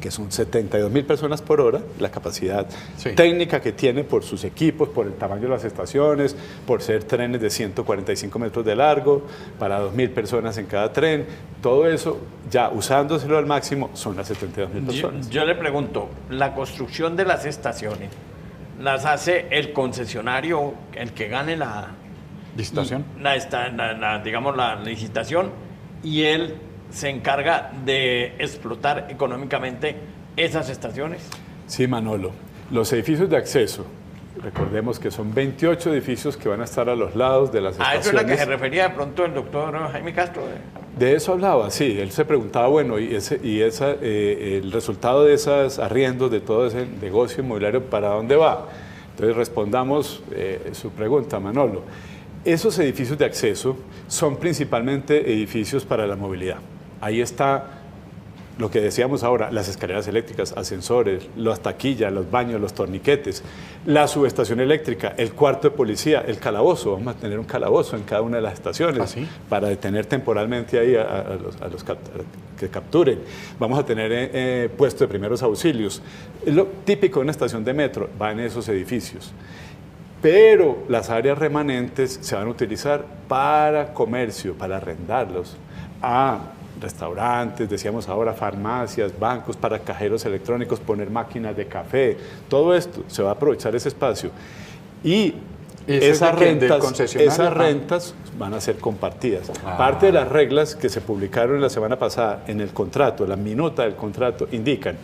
que son 72.000 personas por hora, la capacidad técnica que tiene por sus equipos, por el tamaño de las estaciones, por ser trenes de 145 metros de largo, para 2.000 personas en cada tren, todo eso, ya usándoselo al máximo, son las 72.000 personas. Yo le pregunto, la construcción de las estaciones, ¿las hace el concesionario, el que gane la licitación? Digamos, la licitación, y él se encarga de explotar económicamente esas estaciones? Sí, Manolo. Los edificios de acceso, recordemos que son 28 edificios que van a estar a los lados de las estaciones. Eso es la que se refería de pronto el doctor Jaime Castro. De eso hablaba, sí. Él se preguntaba, bueno, el resultado de esos arriendos, de todo ese negocio inmobiliario, ¿para dónde va? Entonces respondamos su pregunta, Manolo. Esos edificios de acceso son principalmente edificios para la movilidad. Ahí está lo que decíamos ahora, las escaleras eléctricas, ascensores, las taquillas, los baños, los torniquetes, la subestación eléctrica, el cuarto de policía, el calabozo. Vamos a tener un calabozo en cada una de las estaciones para detener temporalmente ahí a los que capturen. Vamos a tener puestos de primeros auxilios. Lo típico de una estación de metro va en esos edificios. Pero las áreas remanentes se van a utilizar para comercio, para arrendarlos a restaurantes, decíamos ahora, farmacias, bancos, para cajeros electrónicos, poner máquinas de café. Todo esto se va a aprovechar ese espacio. Y esas rentas van a ser compartidas. Parte de las reglas que se publicaron la semana pasada en el contrato, la minuta del contrato, indican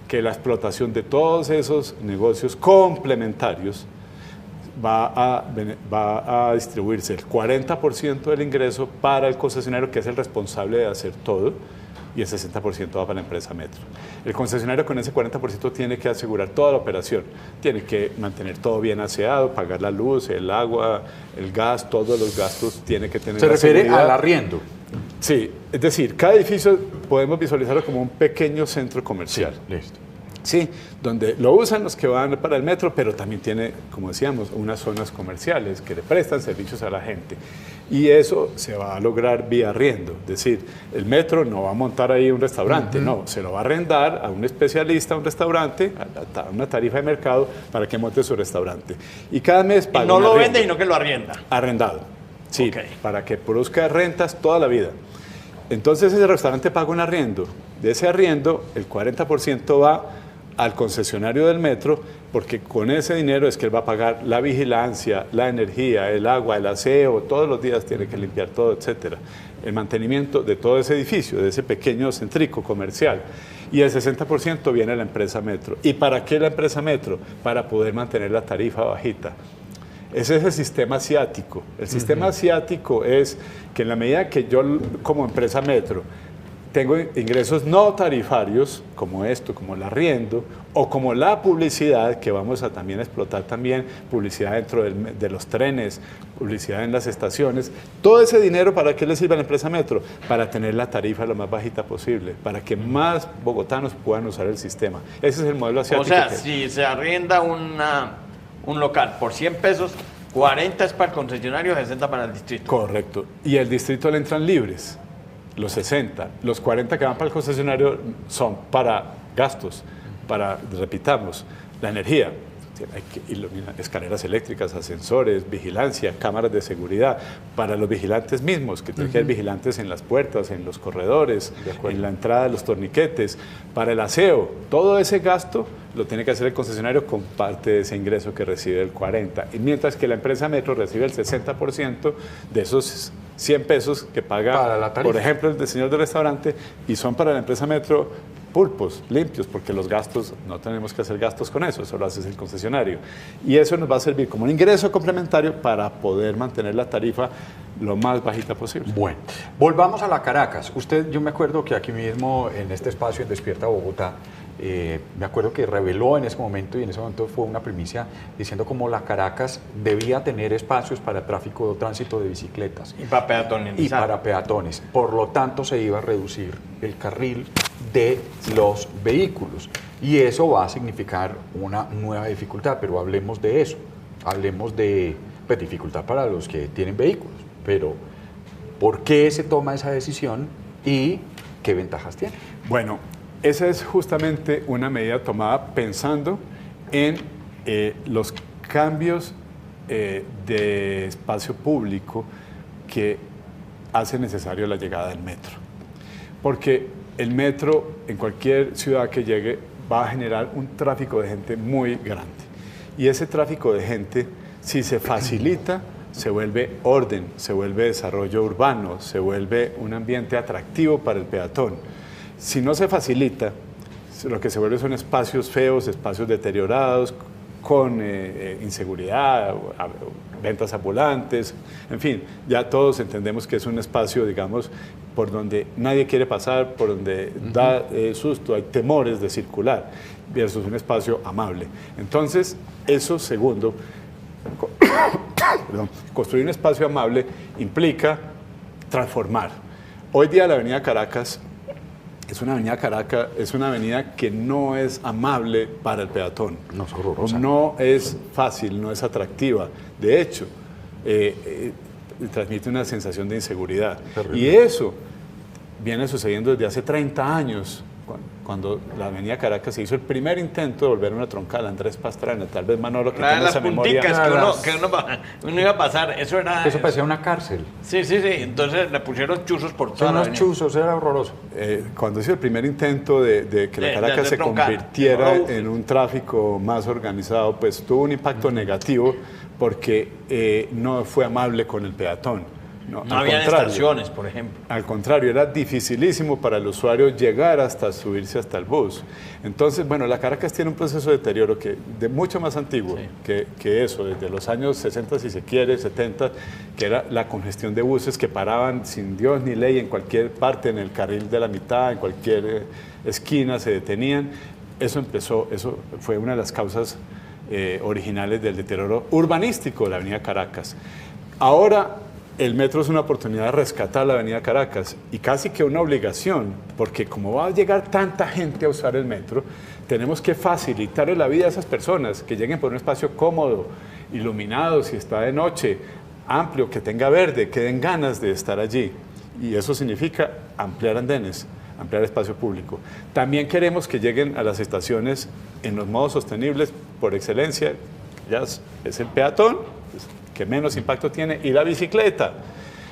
que la explotación de todos esos negocios complementarios va a distribuirse el 40% del ingreso para el concesionario, que es el responsable de hacer todo, y el 60% va para la empresa Metro. El concesionario con ese 40% tiene que asegurar toda la operación, tiene que mantener todo bien aseado, pagar la luz, el agua, el gas, todos los gastos tiene que tener. ¿Se refiere al arriendo? Sí, es decir, cada edificio podemos visualizarlo como un pequeño centro comercial. Sí, listo. Sí, donde lo usan los que van para el metro, pero también tiene, como decíamos, unas zonas comerciales que le prestan servicios a la gente. Y eso se va a lograr vía arriendo. Es decir, el metro no va a montar ahí un restaurante, no, se lo va a arrendar a un especialista, a un restaurante, a una tarifa de mercado para que monte su restaurante. Y cada mes paga. Y no lo vende, sino que lo arrienda. Arrendado. Sí, Ok. para que produzca rentas toda la vida. Entonces ese restaurante paga un arriendo. De ese arriendo, el 40% va al concesionario del metro, porque con ese dinero es que él va a pagar la vigilancia, la energía, el agua, el aseo, todos los días tiene que limpiar todo, etcétera. El mantenimiento de todo ese edificio, de ese pequeño centrico comercial. Y el 60% viene a la empresa metro. ¿Y para qué la empresa metro? Para poder mantener la tarifa bajita. Ese es el sistema asiático. El sistema asiático es que en la medida que yo como empresa metro tengo ingresos no tarifarios, como esto, como el arriendo, o como la publicidad, que vamos a también explotar también, publicidad dentro de los trenes, publicidad en las estaciones, todo ese dinero, ¿para qué le sirve a la empresa metro? Para tener la tarifa lo más bajita posible, para que más bogotanos puedan usar el sistema. Ese es el modelo asiático. O sea, si se arrienda un local por 100 pesos, 40 es para el concesionario, 60 para el distrito. Correcto. Y el distrito le entran libres, los 60. Los 40 que van para el concesionario son para gastos, para, repitamos, la energía. Hay que iluminar escaleras eléctricas, ascensores, vigilancia, cámaras de seguridad. Para los vigilantes mismos, que tienen que haber vigilantes en las puertas, en los corredores, en la entrada de los torniquetes. Para el aseo, todo ese gasto lo tiene que hacer el concesionario con parte de ese ingreso que recibe el 40%. Y mientras que la empresa metro recibe el 60% de esos 100 pesos que paga, Para la tarifa. por ejemplo, el señor del restaurante, y son para la empresa metro pulpos, limpios, porque los gastos, no tenemos que hacer gastos con eso lo hace el concesionario. Y eso nos va a servir como un ingreso complementario para poder mantener la tarifa lo más bajita posible. Bueno, volvamos a la Caracas. Yo me acuerdo que aquí mismo, en este espacio en Despierta Bogotá, me acuerdo que reveló en ese momento, y en ese momento fue una primicia, diciendo como la Caracas debía tener espacios para tráfico, tránsito de bicicletas. Y para peatones. Y para peatones. Por lo tanto, se iba a reducir el carril de los vehículos. Y eso va a significar una nueva dificultad, pero hablemos de eso. Hablemos de dificultad para los que tienen vehículos. Pero, ¿por qué se toma esa decisión y qué ventajas tiene? Bueno, esa es justamente una medida tomada pensando en los cambios de espacio público que hace necesario la llegada del metro. Porque el metro en cualquier ciudad que llegue va a generar un tráfico de gente muy grande. Y ese tráfico de gente, si se facilita, se vuelve orden, se vuelve desarrollo urbano, se vuelve un ambiente atractivo para el peatón. Si no se facilita, lo que se vuelve son espacios feos, espacios deteriorados, con inseguridad, ventas ambulantes, en fin, ya todos entendemos que es un espacio, digamos, por donde nadie quiere pasar, por donde da susto, hay temores de circular, versus un espacio amable. Entonces, eso segundo, construir un espacio amable implica transformar. Hoy día la avenida Caracas es una avenida que no es amable para el peatón. No es horrorosa. No es fácil, no es atractiva. De hecho, transmite una sensación de inseguridad. Terrible. Y eso viene sucediendo desde hace 30 años, cuando la avenida Caracas se hizo el primer intento de volver una troncal, Andrés Pastrana, tal vez Manolo, que tiene Las esa memoria. punticas que uno iba a pasar, eso era... Eso parecía una cárcel. Sí, entonces le pusieron chuzos por Son toda la unos avenida. chuzos, era horroroso. Cuando hizo el primer intento de que la Caracas se troncal. convirtiera Uf. en un tráfico más organizado, pues tuvo un impacto negativo porque no fue amable con el peatón. No al había contrario. estaciones, por ejemplo. Al contrario, era dificilísimo para el usuario llegar hasta subirse hasta el bus. Entonces, bueno, la Caracas tiene un proceso de deterioro de mucho más antiguo que eso, desde los años 60, si se quiere, 70, que era la congestión de buses que paraban sin Dios ni ley en cualquier parte, en el carril de la mitad, en cualquier esquina se detenían. Eso fue una de las causas originales del deterioro urbanístico de la avenida Caracas. Ahora, el metro es una oportunidad de rescatar la avenida Caracas y casi que una obligación, porque como va a llegar tanta gente a usar el metro, tenemos que facilitarle la vida a esas personas, que lleguen por un espacio cómodo, iluminado, si está de noche, amplio, que tenga verde, que den ganas de estar allí. Y eso significa ampliar andenes, ampliar espacio público. También queremos que lleguen a las estaciones en los modos sostenibles por excelencia, ya es el peatón, que menos impacto tiene, y la bicicleta.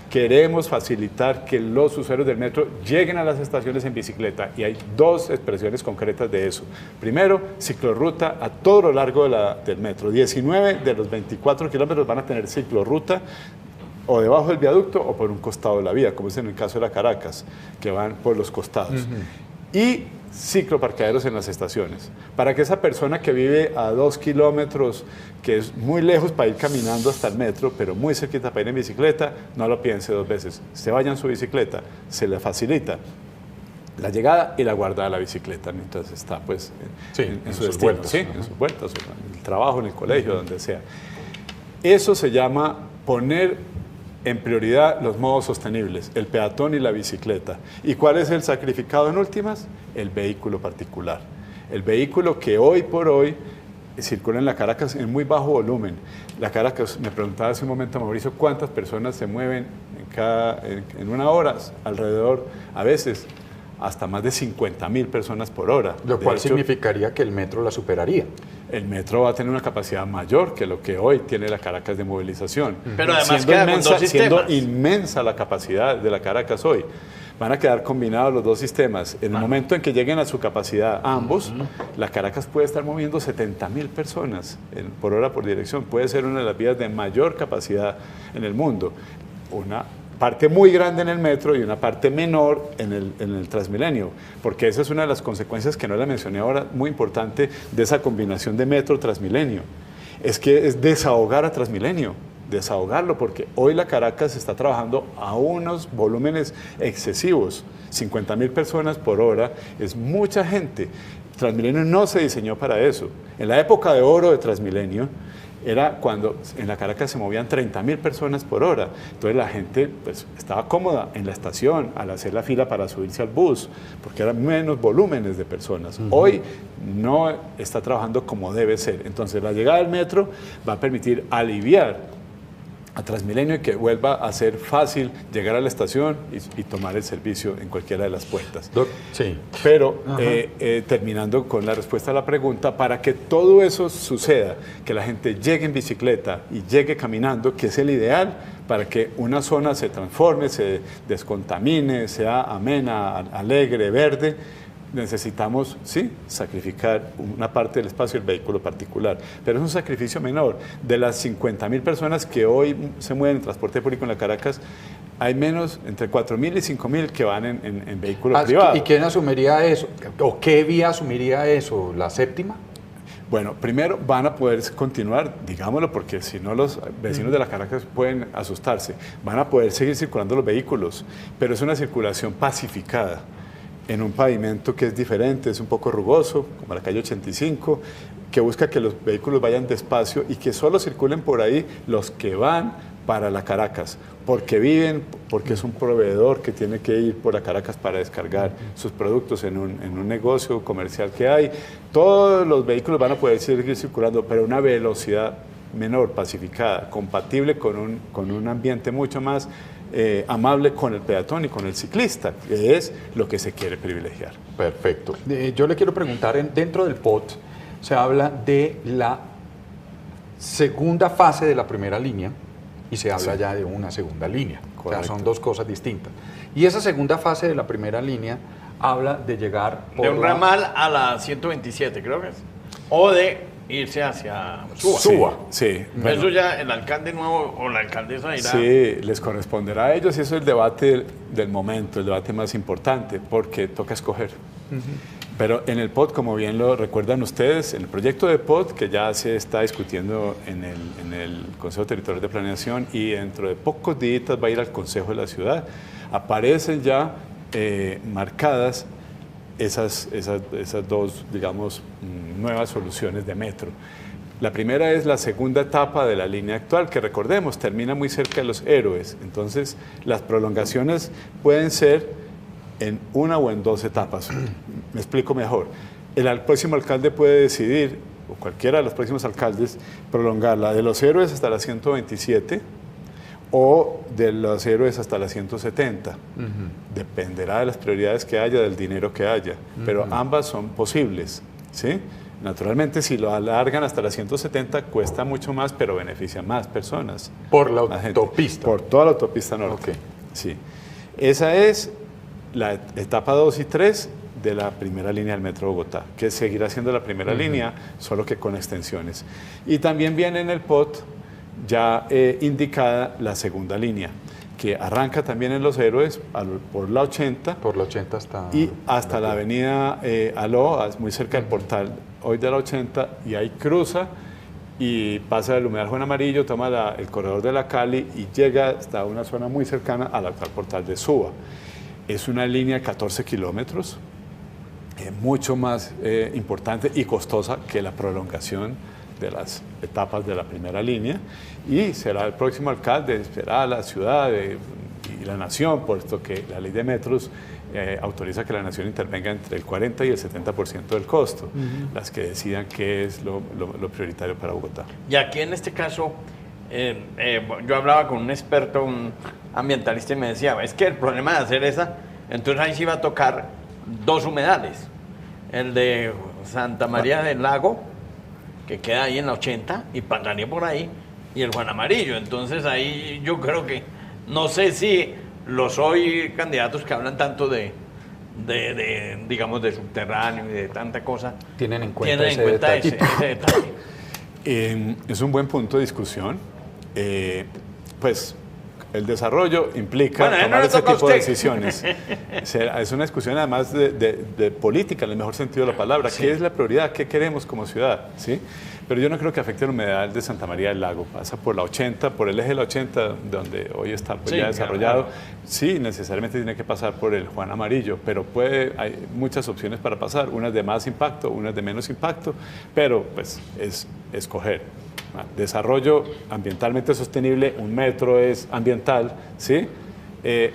Queremos facilitar que los usuarios del metro lleguen a las estaciones en bicicleta y hay dos expresiones concretas de eso. Primero, ciclorruta a todo lo largo del metro. 19 de los 24 kilómetros van a tener ciclorruta o debajo del viaducto o por un costado de la vía, como es en el caso de la Caracas, que van por los costados. Y cicloparqueaderos en las estaciones, para que esa persona que vive a 2 kilómetros, que es muy lejos para ir caminando hasta el metro, pero muy cerquita para ir en bicicleta, no lo piense dos veces. Se vaya en su bicicleta, se le facilita la llegada y la guarda de la bicicleta mientras está pues en su destino, vueltas, ¿sí? En sus vueltas, en el trabajo, en el colegio, donde sea. Eso se llama poner en prioridad los modos sostenibles, el peatón y la bicicleta. ¿Y cuál es el sacrificado en últimas? El vehículo particular. El vehículo que hoy por hoy circula en la Caracas en muy bajo volumen. La Caracas, me preguntaba hace un momento Mauricio, ¿cuántas personas se mueven en una hora? Alrededor, a veces, hasta más de 50.000 personas por hora. Lo cual significaría que el metro la superaría. El metro va a tener una capacidad mayor que lo que hoy tiene la Caracas de movilización. Pero además queda con dos sistemas. Siendo inmensa la capacidad de la Caracas hoy. Van a quedar combinados los dos sistemas. En el momento en que lleguen a su capacidad ambos, la Caracas puede estar moviendo 70.000 personas por hora por dirección. Puede ser una de las vías de mayor capacidad en el mundo. Una parte muy grande en el metro y una parte menor en el Transmilenio, porque esa es una de las consecuencias que no la mencioné ahora, muy importante, de esa combinación de metro-Transmilenio. Es que es desahogar a Transmilenio, desahogarlo, porque hoy la Caracas está trabajando a unos volúmenes excesivos. 50.000 personas por hora es mucha gente. Transmilenio no se diseñó para eso. En la época de oro de Transmilenio, era cuando en la Caracas se movían 30.000 personas por hora. Entonces la gente pues, estaba cómoda en la estación al hacer la fila para subirse al bus, porque eran menos volúmenes de personas. Hoy no está trabajando como debe ser. Entonces la llegada del metro va a permitir aliviar a Transmilenio y que vuelva a ser fácil llegar a la estación y tomar el servicio en cualquiera de las puertas. Sí. Pero terminando con la respuesta a la pregunta, para que todo eso suceda, que la gente llegue en bicicleta y llegue caminando, que es el ideal para que una zona se transforme, se descontamine, sea amena, alegre, verde, necesitamos, sí, sacrificar una parte del espacio del vehículo particular, pero es un sacrificio menor. De las 50.000 personas que hoy se mueven en transporte público en la Caracas, hay menos, entre 4.000 y 5.000 que van en vehículo privado. ¿Y quién asumiría eso? ¿O qué vía asumiría eso? ¿La séptima? Bueno, primero van a poder continuar, digámoslo, porque si no los vecinos de la Caracas pueden asustarse, van a poder seguir circulando los vehículos, pero es una circulación pacificada, en un pavimento que es diferente, es un poco rugoso, como la calle 85, que busca que los vehículos vayan despacio y que solo circulen por ahí los que van para la Caracas, porque viven, porque es un proveedor que tiene que ir por la Caracas para descargar sus productos en un negocio comercial que hay. Todos los vehículos van a poder seguir circulando, pero a una velocidad menor, pacificada, compatible con un ambiente mucho más amable con el peatón y con el ciclista, que es lo que se quiere privilegiar. Perfecto. Yo le quiero preguntar, dentro del POT se habla de la segunda fase de la primera línea y se habla ya de una segunda línea. O sea, son dos cosas distintas. Y esa segunda fase de la primera línea habla de llegar por de un ramal a la 127, creo que es. O de irse hacia Suba. Sí. Bueno, eso ya el alcalde nuevo o la alcaldesa dirá. Sí, les corresponderá a ellos y eso es el debate del momento, el debate más importante, porque toca escoger. Pero en el POT, como bien lo recuerdan ustedes, en el proyecto de POT, que ya se está discutiendo en el Consejo Territorial de Planeación y dentro de pocos días va a ir al Consejo de la Ciudad, aparecen ya marcadas esas dos, digamos, nuevas soluciones de metro. La primera es la segunda etapa de la línea actual, que recordemos, termina muy cerca de Los Héroes. Entonces, las prolongaciones pueden ser en una o en dos etapas. Me explico mejor. El próximo alcalde puede decidir, o cualquiera de los próximos alcaldes, prolongarla de Los Héroes hasta la 127 o de Los Héroes hasta la 170. Dependerá de las prioridades que haya, del dinero que haya, pero ambas son posibles, ¿sí? Naturalmente, si lo alargan hasta las 170, cuesta mucho más, pero beneficia más personas. Por la más gente. autopista. Por toda la autopista norte. Ok. Sí. Esa es la etapa 2 y 3 de la primera línea del Metro de Bogotá, que seguirá siendo la primera línea, solo que con extensiones. Y también viene en el POT ya indicada la segunda línea, que arranca también en Los Héroes por la 80. Por la 80 hasta la avenida Aló, muy cerca del portal hoy de la 80, y ahí cruza y pasa del Humedal Juan Amarillo, toma el corredor de la Cali y llega hasta una zona muy cercana al actual portal de Suba. Es una línea de 14 kilómetros, mucho más importante y costosa que la prolongación de las etapas de la primera línea, y será el próximo alcalde, será la ciudad y la nación, puesto que la ley de metros autoriza que la nación intervenga entre el 40 y el 70% del costo, las que decidan qué es lo prioritario para Bogotá. Y aquí en este caso, yo hablaba con un experto, un ambientalista, y me decía, es que el problema de hacer esa, entonces ahí sí va a tocar dos humedales, el de Santa María del Lago, que queda ahí en la 80, y pasaría por ahí, y el Juan Amarillo. Entonces ahí yo creo que, no sé si los hoy candidatos que hablan tanto de digamos, de subterráneo y de tanta cosa, tienen en cuenta ese detalle. Es un buen punto de discusión. Pues el desarrollo implica tomar ese tipo de decisiones. Es una discusión además de política, en el mejor sentido de la palabra. Sí. ¿Qué es la prioridad? ¿Qué queremos como ciudad? ¿Sí? Pero yo no creo que afecte el humedal de Santa María del Lago. Pasa por la 80, por el eje de la 80, donde hoy está pues, ya desarrollado. Claro. Sí, necesariamente tiene que pasar por el Juan Amarillo, pero hay muchas opciones para pasar, unas de más impacto, unas de menos impacto, pero pues es escoger. Desarrollo ambientalmente sostenible, un metro es ambiental, ¿sí?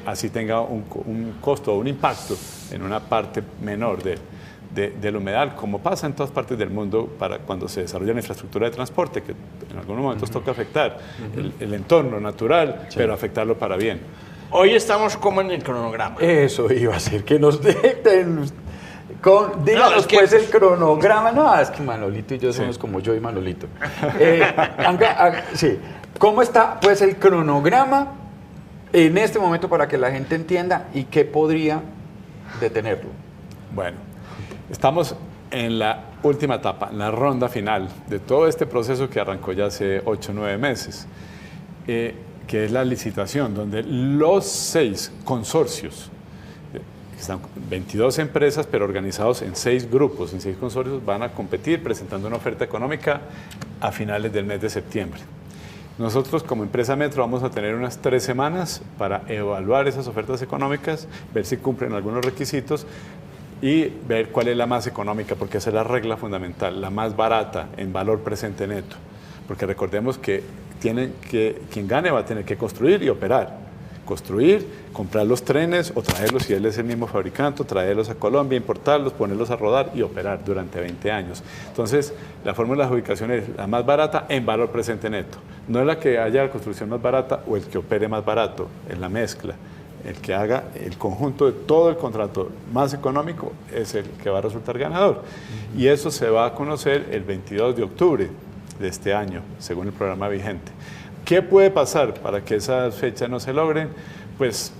Así tenga un costo o un impacto en una parte menor del humedal, como pasa en todas partes del mundo para cuando se desarrolla la infraestructura de transporte, que en algunos momentos toca afectar el entorno natural, sí, pero afectarlo para bien. Hoy estamos como en el cronograma. Eso iba a ser, que nos dejen... díganos pues el cronograma. No, es que Manolito y yo somos como yo y Manolito. Sí. ¿Cómo está pues el cronograma en este momento para que la gente entienda y qué podría detenerlo? Bueno, estamos en la última etapa, en la ronda final de todo este proceso que arrancó ya hace 8 o 9 meses, que es la licitación, donde los 6 consorcios, están 22 empresas, pero organizados en 6 grupos, en 6 consorcios, van a competir presentando una oferta económica a finales del mes de septiembre. Nosotros como empresa Metro vamos a tener unas 3 semanas para evaluar esas ofertas económicas, ver si cumplen algunos requisitos y ver cuál es la más económica, porque esa es la regla fundamental, la más barata en valor presente neto. Porque recordemos que quien gane va a tener que construir y operar. Construir, comprar los trenes o traerlos, si él es el mismo fabricante, traerlos a Colombia, importarlos, ponerlos a rodar y operar durante 20 años. Entonces, la fórmula de adjudicación es la más barata en valor presente neto. No es la que haya la construcción más barata o el que opere más barato, es la mezcla. El que haga el conjunto de todo el contrato más económico es el que va a resultar ganador. Y eso se va a conocer el 22 de octubre de este año, según el programa vigente. ¿Qué puede pasar para que esas fechas no se logren? Pues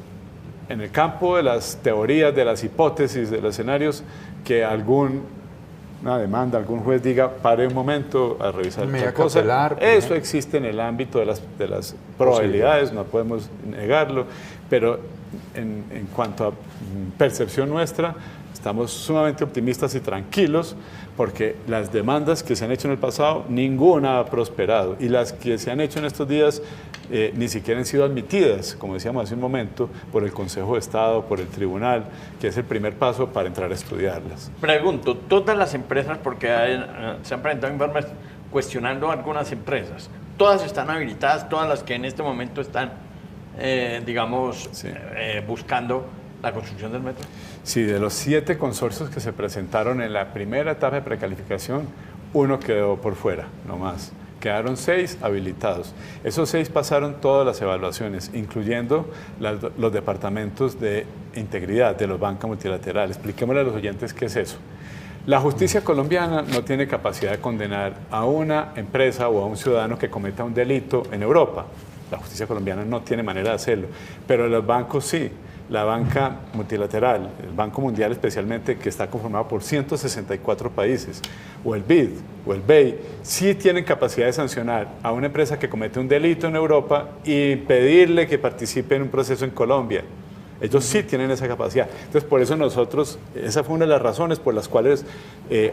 en el campo de las teorías, de las hipótesis, de los escenarios, que alguna demanda, algún juez diga, pare un momento a revisar tal cosa. Eso existe en el ámbito de las probabilidades, no podemos negarlo, pero en cuanto a percepción nuestra, estamos sumamente optimistas y tranquilos porque las demandas que se han hecho en el pasado, ninguna ha prosperado y las que se han hecho en estos días ni siquiera han sido admitidas, como decíamos hace un momento, por el Consejo de Estado, por el Tribunal, que es el primer paso para entrar a estudiarlas. Pregunto, todas las empresas, porque se han presentado informes cuestionando algunas empresas, ¿todas están habilitadas, todas las que en este momento están, digamos, sí, buscando la construcción del metro? Sí, de los 7 consorcios que se presentaron en la primera etapa de precalificación, 1 quedó por fuera, no más. Quedaron 6 habilitados. Esos 6 pasaron todas las evaluaciones, incluyendo los departamentos de integridad de los bancos multilaterales. Expliquémosle a los oyentes qué es eso. La justicia colombiana no tiene capacidad de condenar a una empresa o a un ciudadano que cometa un delito en Europa. La justicia colombiana no tiene manera de hacerlo, pero los bancos sí. La banca multilateral, el Banco Mundial especialmente, que está conformado por 164 países, o el BID o el BEI, sí tienen capacidad de sancionar a una empresa que comete un delito en Europa y pedirle que participe en un proceso en Colombia. Ellos sí tienen esa capacidad. Entonces, por eso nosotros, esa fue una de las razones por las cuales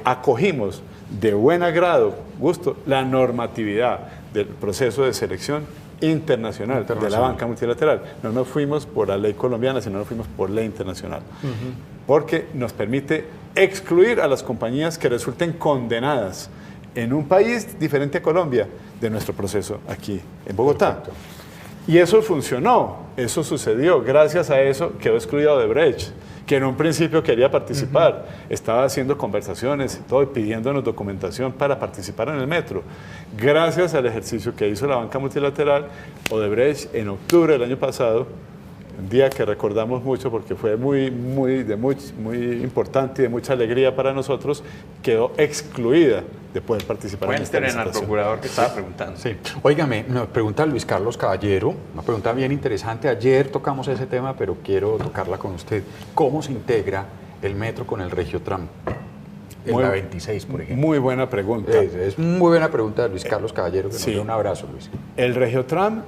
acogimos de buen agrado, gusto, la normatividad del proceso de selección internacional de la banca multilateral. No nos fuimos por la ley colombiana, sino nos fuimos por ley internacional. Porque nos permite excluir a las compañías que resulten condenadas en un país diferente a Colombia de nuestro proceso aquí en Bogotá. Perfecto. Y eso funcionó, eso sucedió. Gracias a eso quedó excluido Odebrecht, que en un principio quería participar, estaba haciendo conversaciones y todo, y pidiéndonos documentación para participar en el metro. Gracias al ejercicio que hizo la banca multilateral, Odebrecht en octubre del año pasado, un día que recordamos mucho porque fue muy importante y de mucha alegría para nosotros, quedó excluida de poder participar en esta licitación. Al procurador que estaba preguntando. Sí. Óigame, me pregunta Luis Carlos Caballero, una pregunta bien interesante. Ayer tocamos ese tema, pero quiero tocarla con usted. ¿Cómo se integra el metro con el Regiotram? En la 26, por ejemplo. Muy buena pregunta. Es muy buena pregunta de Luis Carlos Caballero, que nos dio un abrazo, Luis. El Regiotram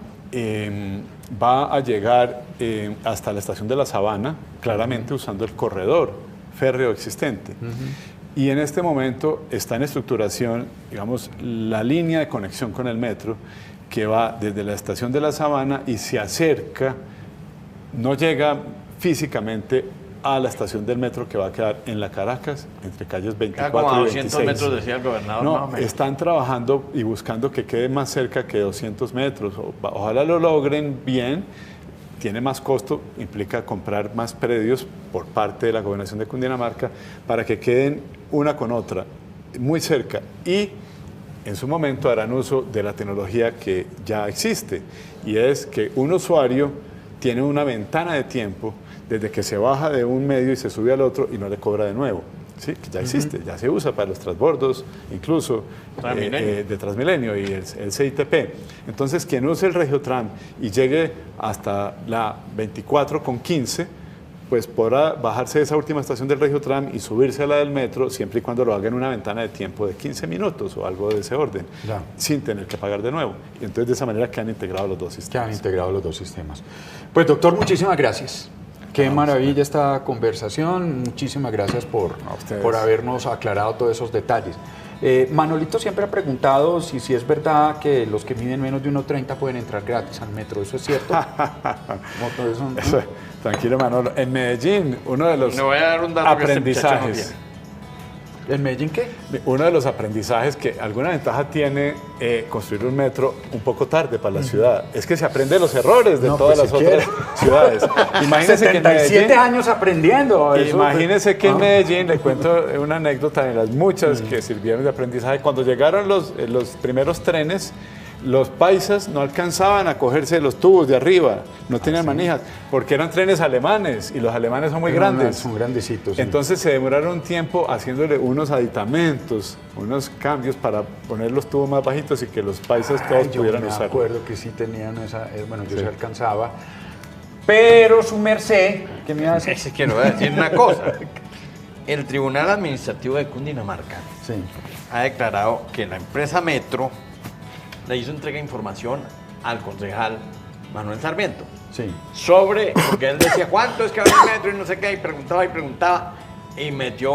va a llegar hasta la estación de La Sabana, claramente usando el corredor férreo existente. Y en este momento está en estructuración, digamos, la línea de conexión con el metro que va desde la estación de La Sabana y se acerca, no llega físicamente a la estación del metro que va a quedar en la Caracas, entre calles 24 como a y 200 26. metros, decía el gobernador. No, están trabajando y buscando que quede más cerca que 200 metros. Ojalá lo logren bien. Tiene más costo, implica comprar más predios por parte de la Gobernación de Cundinamarca para que queden una con otra muy cerca y en su momento harán uso de la tecnología que ya existe, y es que un usuario tiene una ventana de tiempo desde que se baja de un medio y se sube al otro y no le cobra de nuevo. Sí, que ya existe, ya se usa para los transbordos, incluso de Transmilenio y el CITP. Entonces, quien use el Regiotram y llegue hasta la 24 con 15, pues podrá bajarse de esa última estación del Regiotram y subirse a la del metro, siempre y cuando lo haga en una ventana de tiempo de 15 minutos o algo de ese orden, sin tener que pagar de nuevo. Y entonces, de esa manera quedan integrados los dos sistemas. Quedan integrados los dos sistemas. Pues, doctor, muchísimas gracias. Qué maravilla esta conversación. Muchísimas gracias por habernos aclarado todos esos detalles. Manolito siempre ha preguntado si es verdad que los que miden menos de 1,30 pueden entrar gratis al metro. ¿Eso es cierto? Tranquilo, Manolo. En Medellín, uno de los aprendizajes... ¿En Medellín qué? Uno de los aprendizajes que alguna ventaja tiene construir un metro un poco tarde para la ciudad es que se aprende los errores de todas las otras ciudades. Imagínense 77 años aprendiendo. Imagínense que en Medellín, le cuento una anécdota de las muchas que sirvieron de aprendizaje. Cuando llegaron los primeros trenes, los paisas no alcanzaban a cogerse los tubos de arriba, no tenían manijas, porque eran trenes alemanes y los alemanes son muy grandes. Son grandecitos. Sí. Entonces se demoraron un tiempo haciéndole unos aditamentos, unos cambios para poner los tubos más bajitos y que los paisas todos pudieran usar. Yo me acuerdo que sí tenían esa, bueno, yo sí alcanzaba, pero su merced, ¿qué me iba a decir? Es que le voy a decir una cosa. El Tribunal Administrativo de Cundinamarca ha declarado que la empresa Metro le hizo entrega de información al concejal Manuel Sarmiento sobre, porque él decía cuánto es que vale el metro y no sé qué, y preguntaba y metió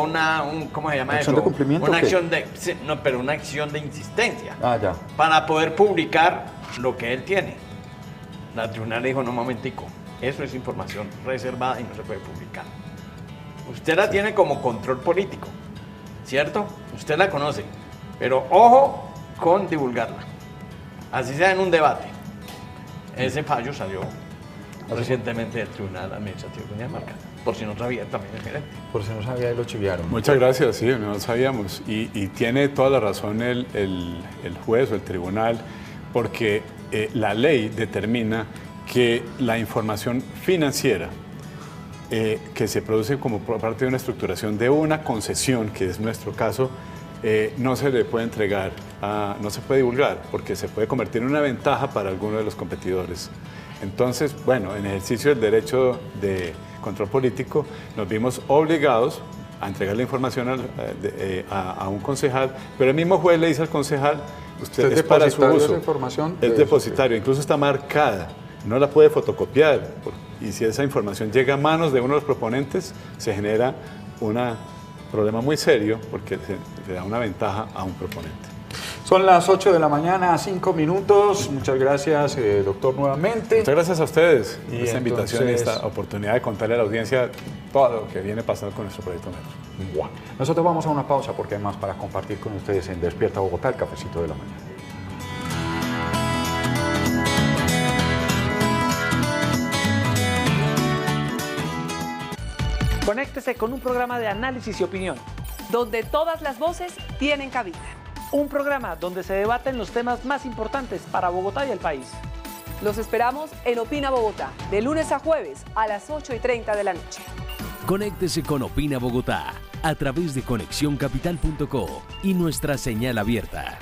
¿cómo se llama eso? ¿Acción de cumplimiento? Una acción una acción de insistencia ya. Para poder publicar lo que él tiene. La tribunal le dijo, no, momentico, eso es información reservada y no se puede publicar. Usted la tiene como control político, ¿cierto? Usted la conoce, pero ojo con divulgarla. Así sea en un debate. Ese fallo salió recientemente del Tribunal Administrativo de Cundinamarca. Por si no sabía también el gerente. Por si no sabía, lo chiviaron. Muchas gracias, sí, no lo sabíamos. Y tiene toda la razón el juez o el tribunal, porque la ley determina que la información financiera que se produce como parte de una estructuración de una concesión, que es nuestro caso, no se le puede entregar, no se puede divulgar, porque se puede convertir en una ventaja para alguno de los competidores. Entonces, bueno, en ejercicio del derecho de control político, nos vimos obligados a entregar la información a un concejal, pero el mismo juez le dice al concejal, usted es para su uso, esa información, es depositario, incluso está marcada, no la puede fotocopiar, y si esa información llega a manos de uno de los proponentes, se genera un problema muy serio, porque le da una ventaja a un proponente. Son las 8 de la mañana, 5 minutos. Muchas gracias, doctor, nuevamente. Muchas gracias a ustedes por Y esta invitación y entonces, esta oportunidad de contarle a la audiencia todo lo que viene pasando con nuestro proyecto Metro. Bueno, nosotros vamos a una pausa porque hay más para compartir con ustedes en Despierta Bogotá, el cafecito de la mañana. Conéctese con un programa de análisis y opinión. Donde todas las voces tienen cabida. Un programa donde se debaten los temas más importantes para Bogotá y el país. Los esperamos en Opina Bogotá, de lunes a jueves a las 8:30 de la noche. Conéctese con Opina Bogotá a través de conexióncapital.co y nuestra señal abierta.